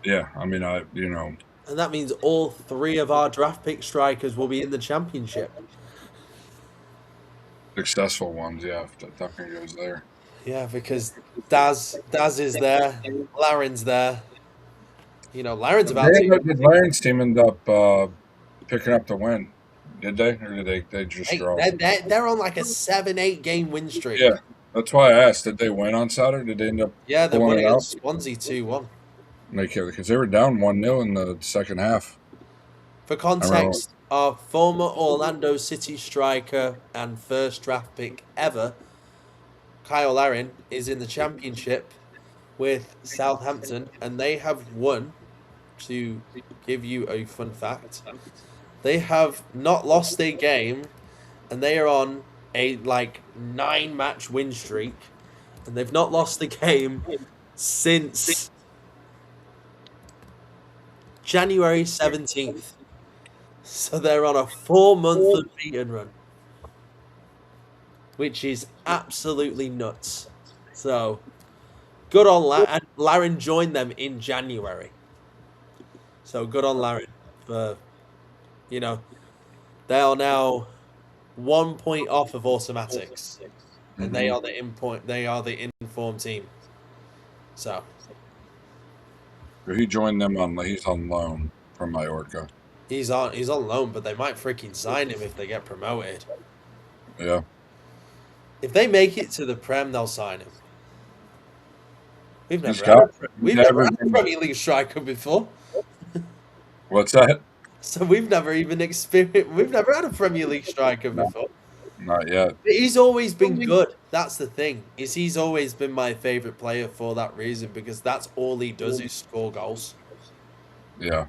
Yeah, I mean, And that means all 3 of our draft pick strikers will be in the Championship. successful ones, yeah, if Duncan goes there. Yeah, because Daz is there, Laren's there. Laren's about to. Did Lions team end up picking up the win? Did they, or did they just Hey, draw? they're on like a 7-8 game win streak. Yeah, that's why I asked. Did they win on Saturday? Did they end up Yeah, they won pulling it out? against Swansea 2-1. Because they were down 1-0 in the second half. For context, our former Orlando City striker and first draft pick ever, Kyle Larin, is in the Championship with Southampton, and they have won. To give you a fun fact, they have not lost a game, and they are on a 9-match win streak, and they've not lost a game since January 17th. So they're on a 4-month unbeaten run, which is absolutely nuts. So good on Larin. Larin joined them in January. So good on Larin for, they are now 1 point off of automatics, and they are the informed team. So He joined them he's on loan from Mallorca. he's on loan, but they might freaking sign him if they get promoted. Yeah. If they make it to the Prem, they'll sign him. We've never had a Premier League striker before. What's that? So we've never even experienced. We've never had a Premier League striker before. Not yet. But he's always been good. That's the thing. He's always been my favorite player for that reason, because that's all he does is score goals. Yeah.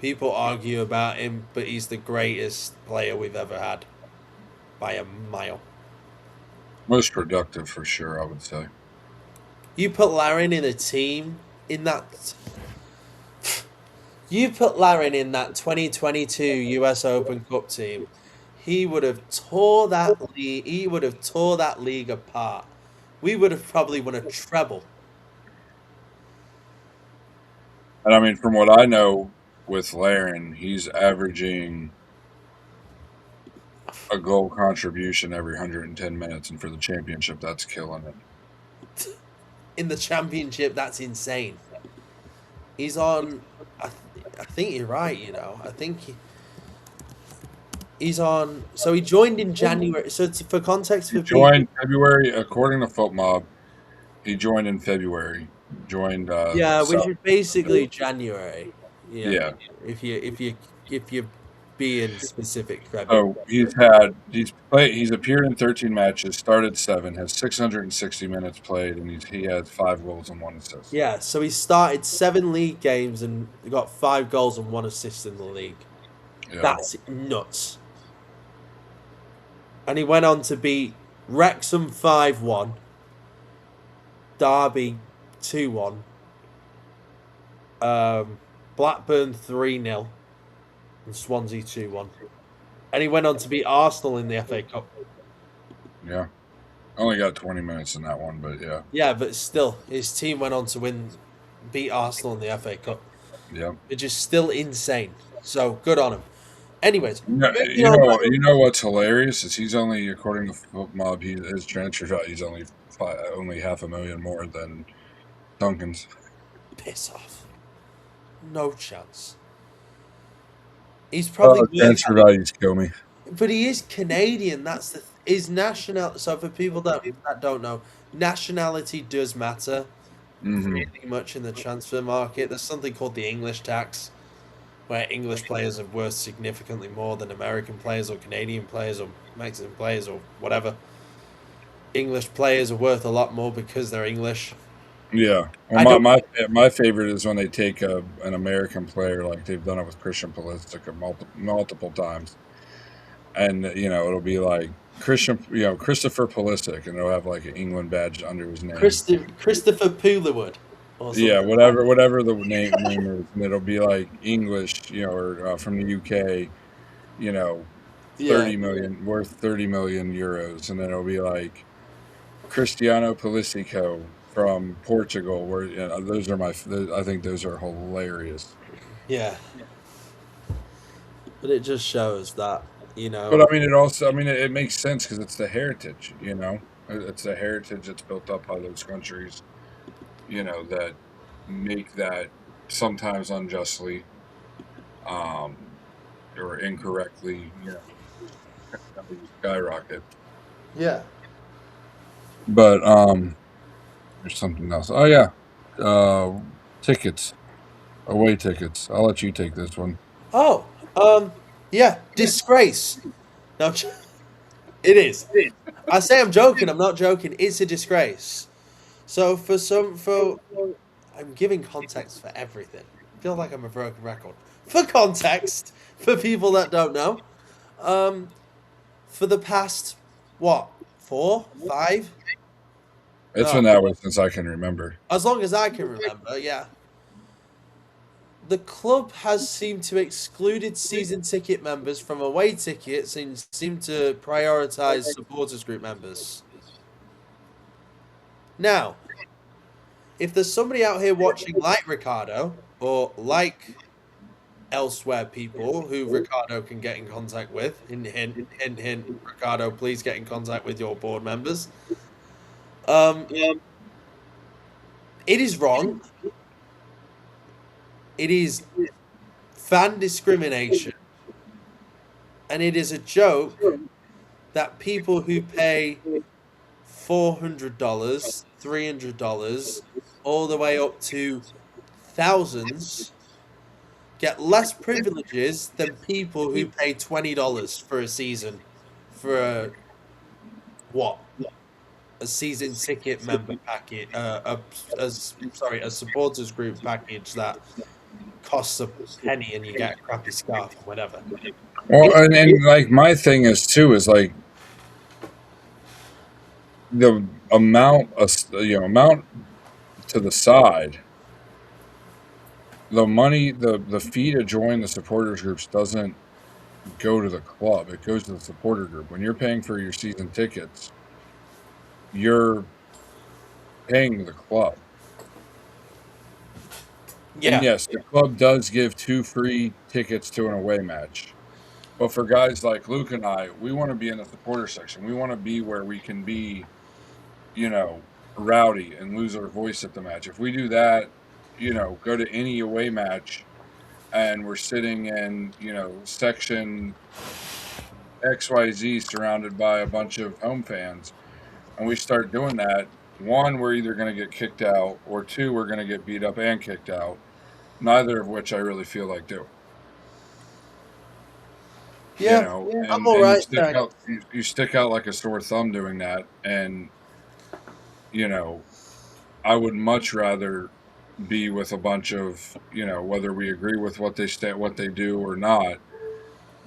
People argue about him, but he's the greatest player we've ever had by a mile. Most productive for sure, I would say. You put Larin in a team in that. You put Larin in that 2022 US Open Cup team, he would have tore that league. He would have tore that league apart. We would have probably won a treble. And I mean, from what I know with Laren, he's averaging a goal contribution every 110 minutes, and for the championship, that's killing it. In the championship, that's insane. He's on. I think you're right. I think he's on. So he joined in January. So for context He for people, joined February, according to Foot Mob. He joined in February. Joined yeah, which South. is basically January. Yeah, Yeah. if you're being specific, Trevor. So he's appeared in 13 matches, started 7, has 660 minutes played, and he has 5 goals and 1 assist. Yeah, so he started 7 league games and got 5 goals and 1 assist in the league. Yeah. That's nuts. And he went on to beat Wrexham 5-1, Derby 2-1, Blackburn 3-0, and Swansea 2-1. And he went on to beat Arsenal in the FA Cup. Yeah. Only got 20 minutes in that one, but yeah. Yeah, but still, his team went on to beat Arsenal in the FA Cup. Yeah. Which is still insane. So good on him. Anyways, you know what's hilarious is he's only, according to Foot Mob, his transfer value is only $500,000 more than Duncan's. Piss off. No chance. He's probably transfer values kill me. But he is Canadian. That's his national. So for people that don't know, nationality does matter pretty much in the transfer market. There's something called the English tax, where English players are worth significantly more than American players or Canadian players or Mexican players or whatever. English players are worth a lot more because they're English. Yeah. Well, my favorite is when they take an American player, like they've done it with Christian Pulisic multiple times, and it'll be like Christopher Pulisic, and it'll have like an England badge under his name. Christopher Poolerwood. Yeah, whatever the name is, and it'll be like English, or from the UK, 30 million, worth 30 million euros, and then it'll be like Cristiano Pulisic from Portugal, where those are I think those are hilarious. Yeah. But it just shows that, But I mean, it makes sense because it's the heritage, it's the heritage that's built up by those countries, that make that sometimes unjustly, or incorrectly, skyrocket. Yeah. But there's something else. Oh yeah, tickets, away tickets. I'll let you take this one. Oh, yeah, disgrace. No, it is. I say I'm joking. I'm not joking. It's a disgrace. So I'm giving context for everything. I feel like I'm a broken record. For context, for people that don't know, for the past 4, 5? It's been that way since I can remember. As long as I can remember, yeah. The club has seemed to excluded season ticket members from away tickets and seemed to prioritise supporters group members. Now, if there's somebody out here watching like Ricardo or like elsewhere people who Ricardo can get in contact with, hint, hint, hint, Ricardo, please get in contact with your board members. It is wrong. It is fan discrimination. And it is a joke that people who pay $400, $300, all the way up to thousands get less privileges than people who pay $20 for a season for a season ticket member package, a supporters group package that costs a penny and you get a crappy scarf or whatever. Well, and like my thing is too is like the amount to the side the money, the fee to join the supporters groups doesn't go to the club. It goes to the supporter group. When you're paying for your season tickets, you're paying the club. And Yeah, yes, the club does give 2 free tickets to an away match. But for guys like Luke and I, we wanna be in the supporter section. We wanna be where we can be, you know, rowdy and lose our voice at the match. If we do that, go to any away match and we're sitting in, section XYZ surrounded by a bunch of home fans, and we start doing that, 1, we're either gonna get kicked out, or 2, we're gonna get beat up and kicked out, neither of which I really feel like doing. yeah, I'm all And right there. you stick out like a sore thumb doing that, and, you know, I would much rather be with a bunch of, whether we agree with what they do or not,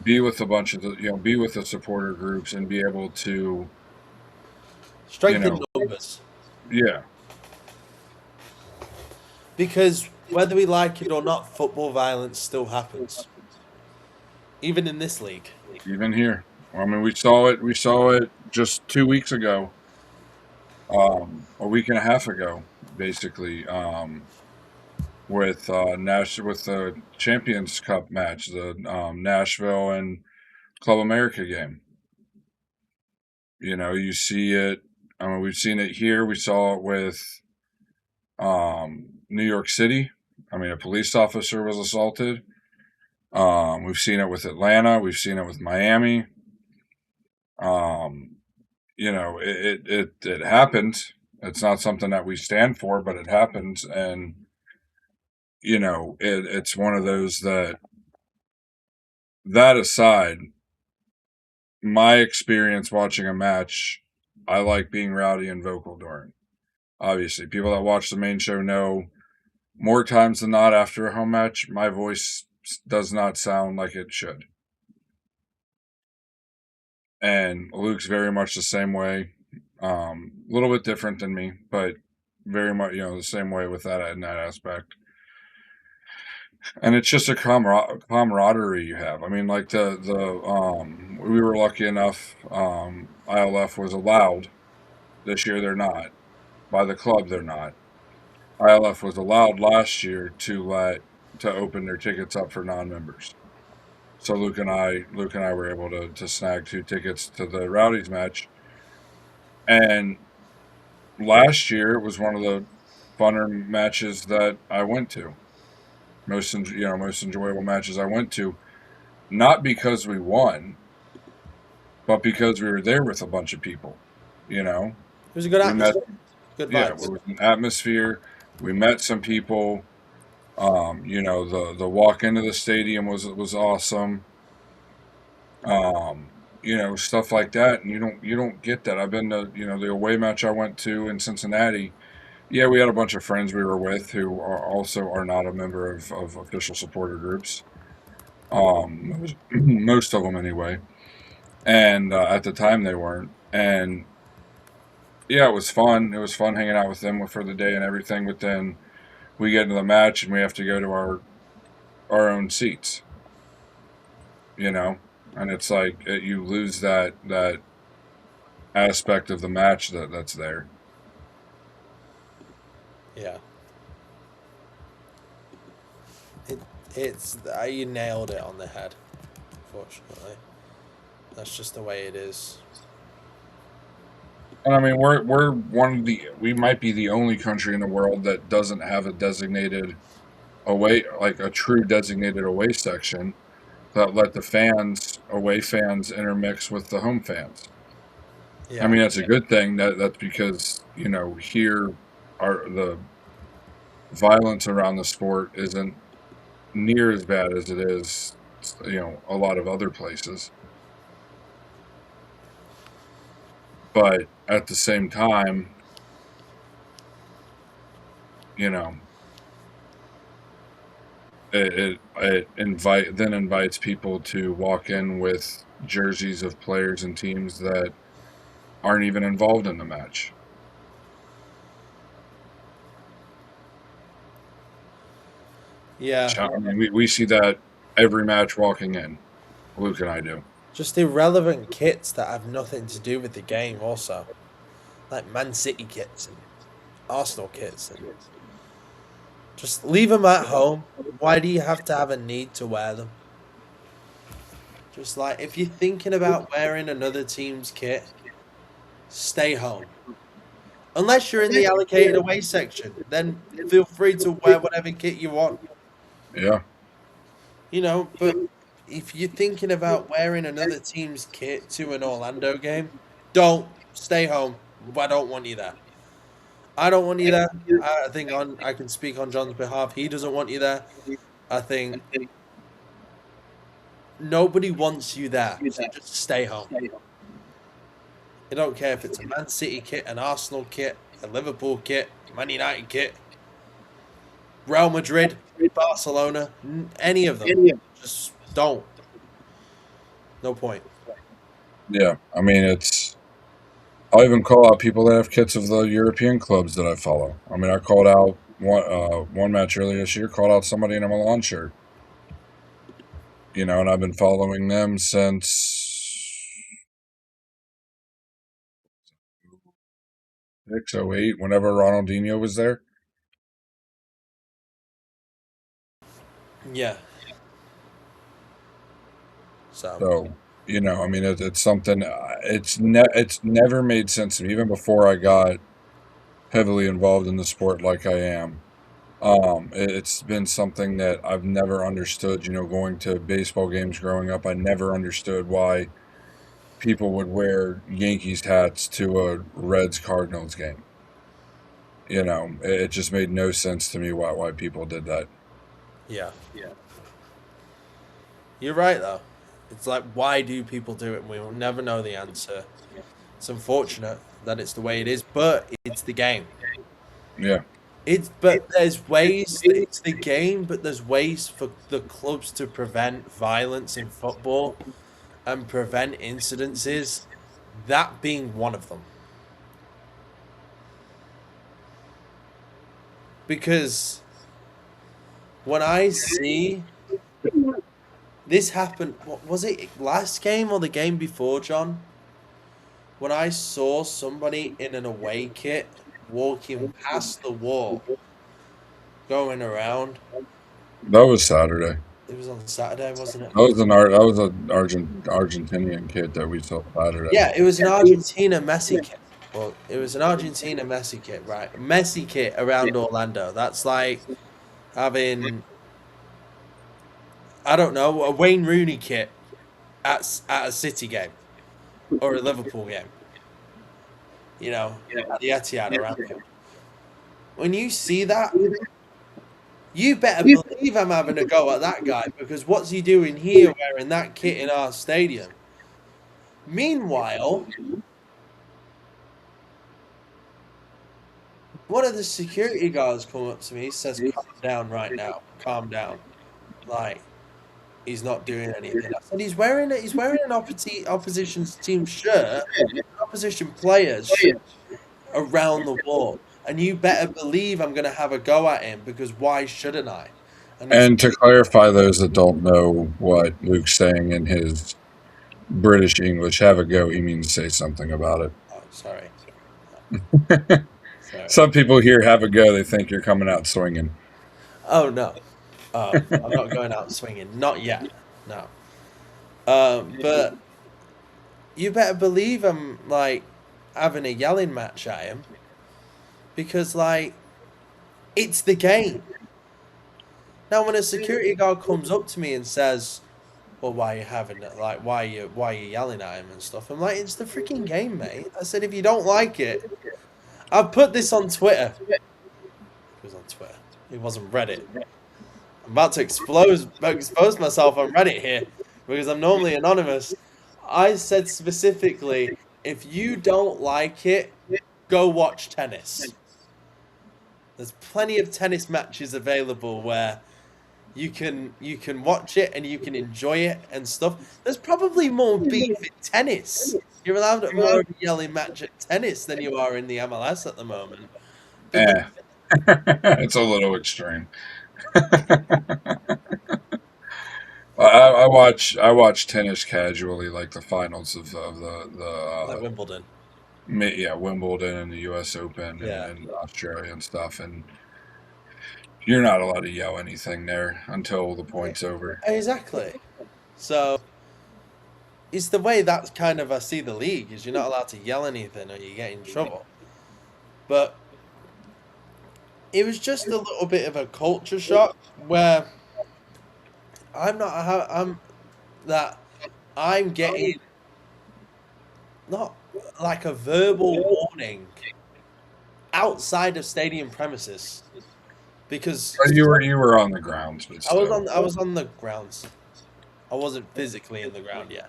be with a bunch of be with the supporter groups and be able to, you Strength in know numbers, yeah, because whether we like it or not, football violence still happens, even in this league. even here. I mean, we saw it just 2 weeks ago, a week and a half ago, basically, with the Champions Cup match, the, Nashville and Club America game. You see it. I mean, we've seen it here. We saw it with, New York City. I mean, a police officer was assaulted. We've seen it with Atlanta. We've seen it with Miami. Um, it happens. It's not something that we stand for, but it happens, and it's one of those that. That aside, my experience watching a match, I like being rowdy and vocal during. Obviously, people that watch the main show know more times than not after a home match, my voice does not sound like it should. And Luke's very much the same way. A little bit different than me, but very much, the same way with that in that aspect. And it's just a camaraderie you have. I mean, like we were lucky enough. ILF was allowed this year. They're not by the club. They're not. ILF was allowed last year to open their tickets up for non-members. So Luke and I were able to snag 2 tickets to the Rowdies match. And last year it was one of the funner matches that I went to. Most enjoyable matches I went to, not because we won, but because we were there with a bunch of people. You know, It was a good we met, atmosphere, good yeah, it vibes. was an atmosphere. We met some people. The walk into the stadium was awesome. Stuff like that, and you don't get that. I've been to the away match I went to in Cincinnati. Yeah, we had a bunch of friends we were with who are not a member of official supporter groups. Most of them anyway, and at the time they weren't. And yeah, it was fun. It was fun hanging out with them for the day and everything. But then we get into the match and we have to go to our own seats. And it's like you lose that aspect of the match that's there. Yeah, it, you nailed it on the head. Unfortunately, that's just the way it is. And I mean, we might be the only country in the world that doesn't have a designated away, like a true designated away section that let the away fans intermix with the home fans. I Yeah, mean, that's a good thing. That's because here the violence around the sport isn't near as bad as it is, a lot of other places. But at the same time, you know, it invites people to walk in with jerseys of players and teams that aren't even involved in the match. Yeah. I mean, we see that every match walking in. Luke and I do. Just irrelevant kits that have nothing to do with the game also. Like Man City kits and Arsenal kits, and just leave them at home. Why do you have to have a need to wear them? Just like, if you're thinking about wearing another team's kit, stay home. Unless you're in the allocated away section, then feel free to wear whatever kit you want. Yeah. But if you're thinking about wearing another team's kit to an Orlando game, don't stay home. I don't want you there. I don't want you there. I think I can speak on John's behalf. He doesn't want you there. I think nobody wants you there. So just stay home. I don't care if it's a Man City kit, an Arsenal kit, a Liverpool kit, Man United kit, Real Madrid, Barcelona, any of them. Just don't. No point. Yeah. I mean, I'll even call out people that have kits of the European clubs that I follow. I mean, I called out one match earlier this year, called out somebody in a Milan shirt. And I've been following them since 608, whenever Ronaldinho was there. Yeah. So. So, I mean, it's something. It's never made sense to me, even before I got heavily involved in the sport like I am. It's been something that I've never understood. Going to baseball games growing up, I never understood why people would wear Yankees hats to a Reds Cardinals game. It just made no sense to me why people did that. Yeah. You're right, though. It's like, why do people do it? We will never know the answer. It's unfortunate that it's the way it is, but it's the game. Yeah. But there's ways. It's the game, but there's ways for the clubs to prevent violence in football and prevent incidences. That being one of them. Because when I see this happen, what was it, last game or the game before, John? When I saw somebody in an away kit walking past the wall, going around. That was Saturday. It was on Saturday, wasn't it? That was an Argentinian kid that we saw Saturday. Yeah, it was an Argentina Messi kit. Well, it was an Argentina Messi kit, right? Messi kit around Orlando. That's like having, I don't know, a Wayne Rooney kit at a City game or a Liverpool game. At the Etihad around here. When you see that, you better believe I'm having a go at that guy, because what's he doing here wearing that kit in our stadium? Meanwhile, one of the security guards come up to me, says, "Calm down right now. Calm down." Like, he's not doing anything. I said, he's wearing an opposition team shirt, opposition players shirt around the wall. And you better believe I'm going to have a go at him, because why shouldn't I? And to clarify those that don't know what Luke's saying in his British English, have a go, he means say something about it. Oh, sorry. Some people hear have a go, they think you're coming out swinging. Oh, no. I'm not going out swinging. Not yet. No. But you better believe I'm, like, having a yelling match at him. Because, like, it's the game. Now, when a security guard comes up to me and says, "Well, why are you having it? Like, why are you yelling at him and stuff?" I'm like, "It's the freaking game, mate." I said, "If you don't like it," I've put this on Twitter. It was on Twitter. It wasn't Reddit. I'm about to expose myself on Reddit here, because I'm normally anonymous. I said specifically, if you don't like it, go watch tennis. There's plenty of tennis matches available where you can watch it and you can enjoy it and stuff. There's probably more beef in tennis. You're allowed more of a yelling match at tennis than you are in the MLS at the moment. It's a little extreme. I watch tennis casually, like the finals of Like Wimbledon. yeah, Wimbledon and the U.S. Open and, Yeah. and Australia and stuff, and you're not allowed to yell anything there until the point's over. Exactly. So it's the way that kind of I see the league is you're not allowed to yell anything or you get in trouble. But it was just a little bit of a culture shock where I'm that I'm getting not like a verbal warning outside of stadium premises because But you were on the grounds, but still. I was on the grounds. I wasn't physically in the ground yet.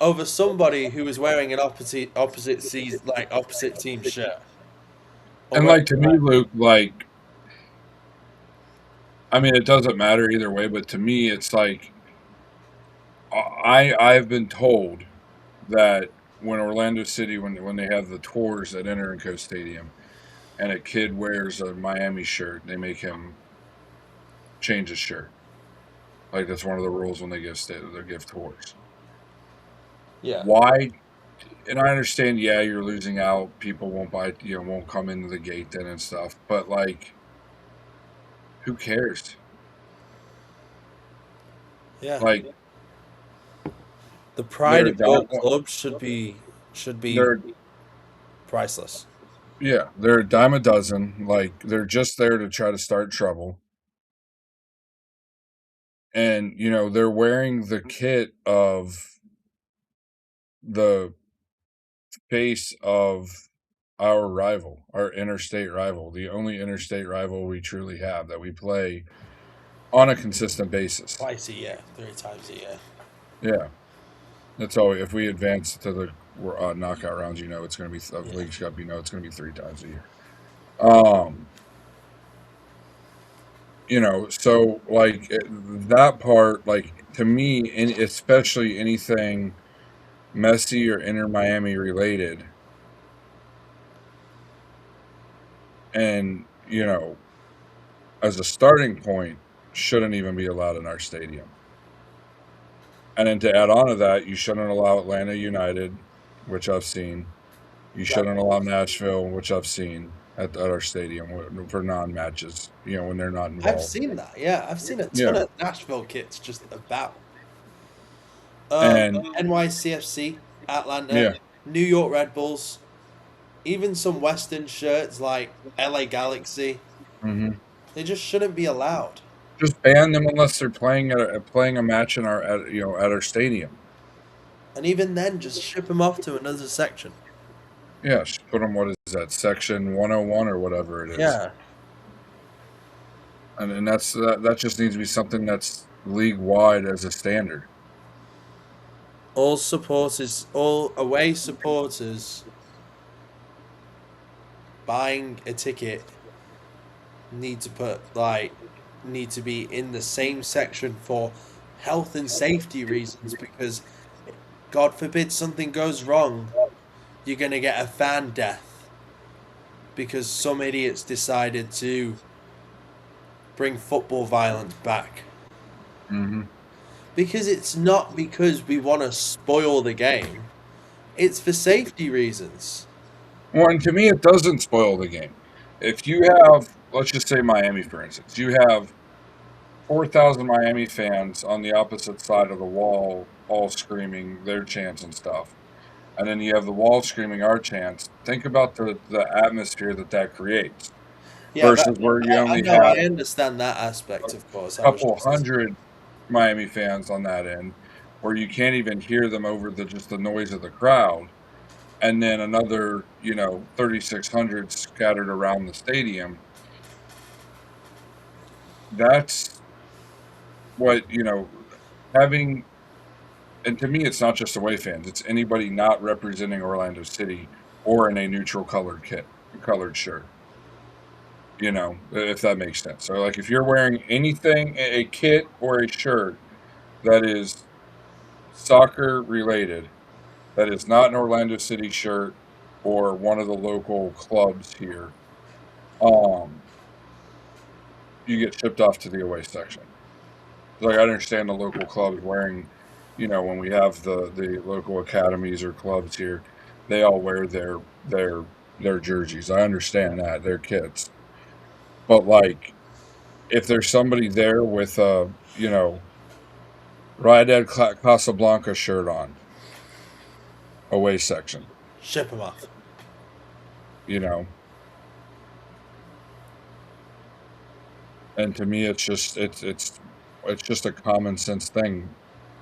Over somebody who was wearing an opposite team shirt. Or And wearing like to me, Luke, like I mean, it doesn't matter either way, but to me, it's like I've been told that when Orlando City when they have the tours at Interco Stadium and a kid wears a Miami shirt, they make him change his shirt. Like that's one of the rules when they give tours. yeah. Why? And I understand, yeah, you're losing out. People won't buy, won't come into the gate then and stuff. But like, who cares? Yeah. Like, The they're pride a of your dime, club should be they're priceless. yeah, they're a dime a dozen. Like, they're just there to try to start trouble. And they're wearing the kit of the face of our rival, our interstate rival, the only interstate rival we truly have that we play on a consistent basis. Twice a year, 3 times a year. Yeah, that's all. If we advance to the knockout rounds, it's going to be Yeah. Leagues Cup. It's going to be 3 times a year. Um, so like that part, like to me, and especially anything Messi or Inter Miami related, and as a starting point, shouldn't even be allowed in our stadium. And then to add on to that, you shouldn't allow Atlanta United, which I've seen. You shouldn't allow Nashville, which I've seen at our stadium for non-matches. When they're not I've involved. seen that. Yeah, I've seen a ton Yeah, of Nashville kits just about. and NYCFC, yeah, Atlanta, New York Red Bulls, even some Western shirts like LA Galaxy. hmm They just shouldn't be allowed. just ban them unless they're playing a match in our at our stadium. And even then, just ship them off to another section. Yeah, just put them. What is that? Section 101 or whatever it is. Yeah. And that just needs to be something that's league wide as a standard. All away supporters buying a ticket need to need to be in the same section for health and safety reasons because God forbid something goes wrong, you're gonna get a fan death because some idiots decided to bring football violence back. hmm Because it's not because we want to spoil the game. It's for safety reasons. Well, and to me, it doesn't spoil the game. If you have, let's just say Miami, for instance, you have 4,000 Miami fans on the opposite side of the wall, all screaming their chants and stuff, and then you have the wall screaming our chants. Think about the atmosphere that creates Yeah, versus where you I only know, I have understand that aspect, of course. a I was couple just hundred Miami fans on that end, where you can't even hear them over the noise of the crowd, and then another 3,600 scattered around the stadium. That's what having. And to me, it's not just away fans; it's anybody not representing Orlando City or in a neutral colored shirt. If that makes sense. So, like, if you're wearing anything, a kit or a shirt that is soccer related, that is not an Orlando City shirt or one of the local clubs here, um, you get shipped off to the away section. Like, I understand the local clubs wearing, when we have the local academies or clubs here, they all wear their jerseys. I understand that, their kits. But like, if there's somebody there with a, Ryadad Casablanca shirt on, away section, Ship them off. And to me, it's just a common sense thing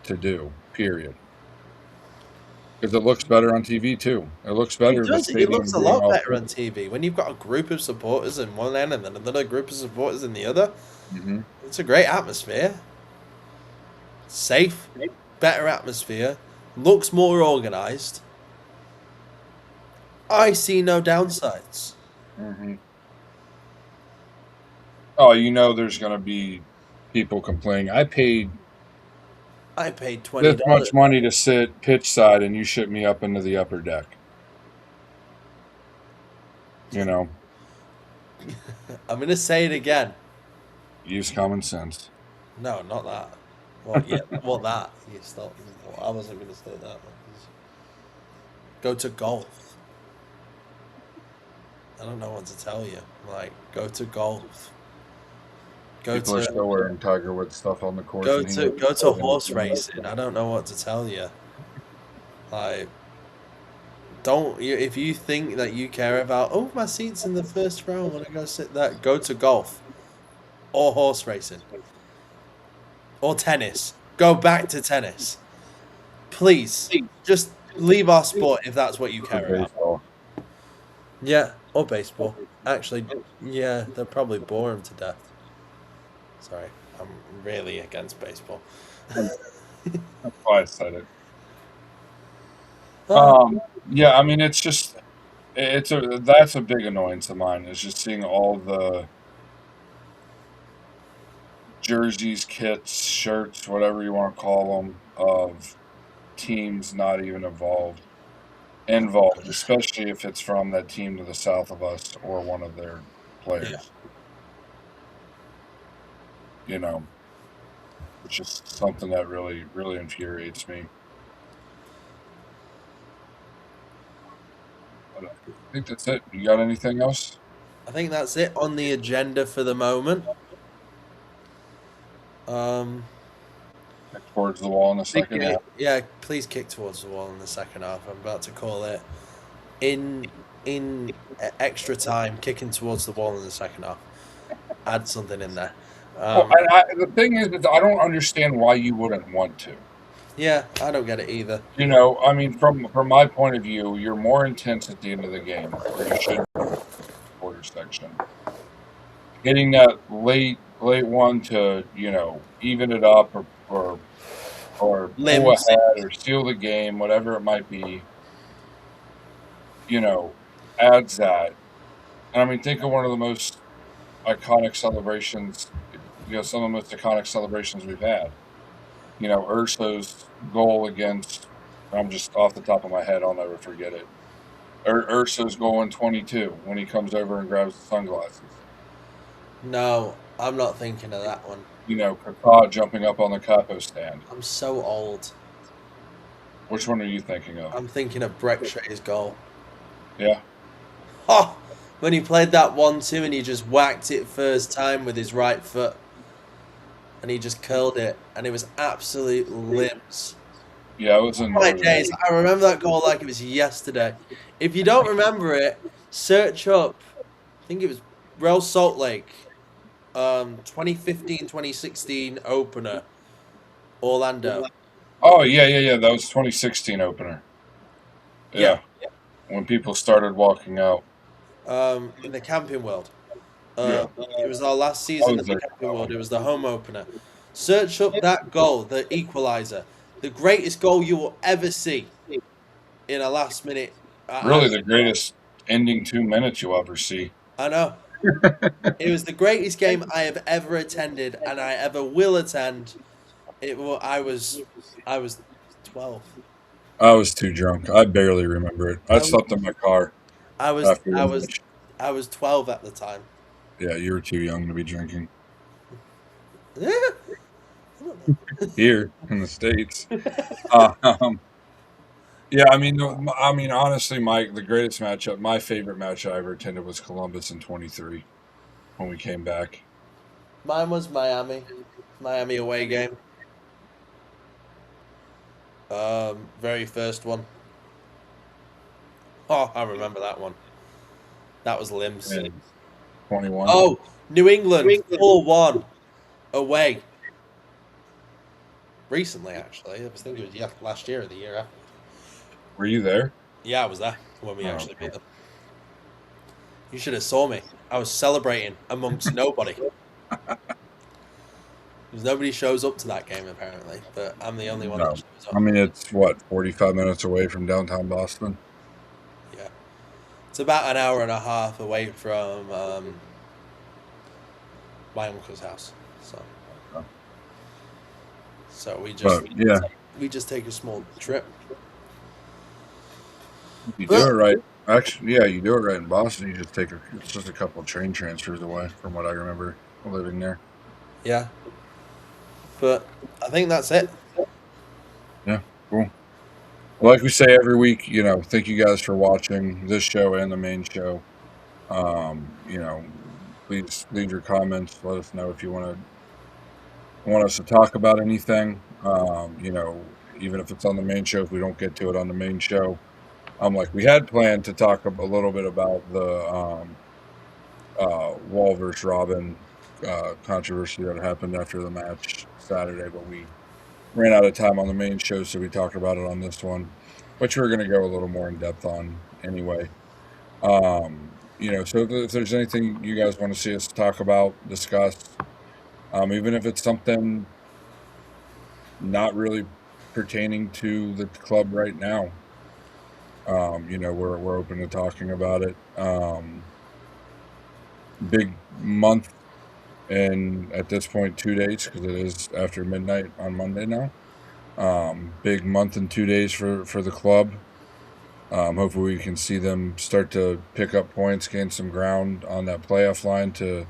to do. Period. Because it looks better on TV too. It looks better. It does. It looks a lot better on TV when you've got a group of supporters in one end and then another group of supporters in the other. Mm-hmm. It's a great atmosphere. Safe, better atmosphere. Looks more organised. I see no downsides. Mm-hmm. Oh, there's going to be people complaining. I paid $20. This much money to sit pitch side, and you ship me up into the upper deck. I'm going to say it again. Use common sense. No, not that. Well, yeah, well, that. You stop. I wasn't going to say that. Go to golf. I don't know what to tell you. Like, go to golf. People are still wearing Tiger Woods stuff on the course. Go to horse racing. I don't know what to tell you. Like, if you think that you care about, my seat's in the first row, I want to go sit there. Go to golf, or horse racing, or tennis. Go back to tennis, please. Just leave our sport if that's what you care about. Yeah, or baseball. Actually, yeah, they're probably bore him to death. Sorry, I'm really against baseball. That's why I said it. Yeah, I mean, it's just that's a big annoyance of mine, is just seeing all the jerseys, kits, shirts, whatever you want to call them, of teams not even involved, especially if it's from that team to the south of us or one of their players. Yeah. It's just something that really, really infuriates me. I think that's it. You got anything else? I think that's it on the agenda for the moment. Kick towards the wall in the second half. Yeah, please kick towards the wall in the second half. I'm about to call it in extra time, kicking towards the wall in the second half. Add something in there. The thing is that I don't understand why you wouldn't want to. Yeah, I don't get it either. I mean, from my point of view, you're more intense at the end of the game, or you should be in the quarter section. Getting that late one to even it up or pull ahead or steal the game, whatever it might be, adds that. And I mean, think of one of the most iconic celebrations, some of the most iconic celebrations we've had. Urso's goal against, I'm just off the top of my head, I'll never forget it. Urso's goal in 22 when he comes over and grabs the sunglasses. No, I'm not thinking of that one. Kaká jumping up on the capo stand. I'm so old. Which one are you thinking of? I'm thinking of Brek Shea's goal. Yeah. Oh, when he played that 1-2 and he just whacked it first time with his right foot. And he just curled it, and it was absolute limbs. Yeah, it was in my days. I remember that goal like it was yesterday. If you don't remember it, search up. I think it was Real Salt Lake, 2015-2016 opener, Orlando. Oh yeah. That was 2016 opener. Yeah. When people started walking out. In the Camping World. It was our last season in the Camping World. It was the home opener. Search up that goal, the equaliser. The greatest goal you will ever see in a last minute. Really, the greatest ending 2 minutes you'll ever see. I know. It was the greatest game I have ever attended, and I ever will attend. I was 12. I was too drunk. I barely remember it. I slept in my car. I was 12 at the time. Yeah, you were too young to be drinking. Yeah. I don't know. here in the States. Um, yeah, I mean, honestly, Mike, the greatest matchup, my favorite match I ever attended was Columbus in '23 when we came back. Mine was Miami. Miami away game. Very first one. Oh, I remember that one. That was limbs. In 21. Oh, New England 4-1 away. Recently, actually. I was thinking it was last year or the year after. Were you there? Yeah, I was there when we Oh, actually okay. beat them. You should have saw me. I was celebrating amongst nobody. Because nobody shows up to that game apparently, but I'm the only one that No. shows I up. mean, it's what, 45 minutes away from downtown Boston? Yeah, it's about an hour and a half away from my uncle's house. So, Oh. so we just But yeah, we just take a small trip. you do it But right. Actually, yeah, you do it right in Boston. You just take it's just a couple of train transfers away from what I remember living there. yeah, but I think that's it. Yeah, cool. Well, like we say every week, thank you guys for watching this show and the main show. You know, please leave your comments. Let us know if you want us to talk about anything. Even if it's on the main show, if we don't get to it on the main show, like we had planned to talk a little bit about the Wall versus Robin controversy that happened after the match Saturday, but we ran out of time on the main show, so we talked about it on this one, which we're going to go a little more in depth on anyway. So if there's anything you guys want to see us talk about, discuss, even if it's something not really pertaining to the club right now, we're open to talking about it. Big month, and at this point, 2 days because it is after midnight on Monday now. Big month and 2 days for the club. Hopefully we can see them start to pick up points, gain some ground on that playoff line to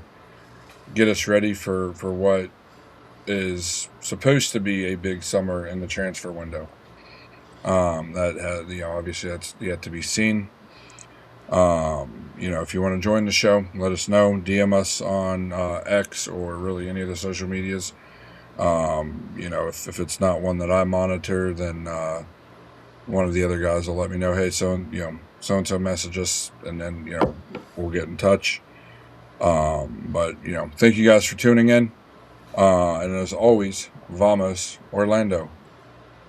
get us ready for what is supposed to be a big summer in the transfer window. Obviously that's yet to be seen. If you want to join the show, let us know. DM us on X or really any of the social medias. If it's not one that I monitor, then one of the other guys will let me know, hey, so-and-so message us, and then, we'll get in touch. But thank you guys for tuning in. And as always, Vamos Orlando.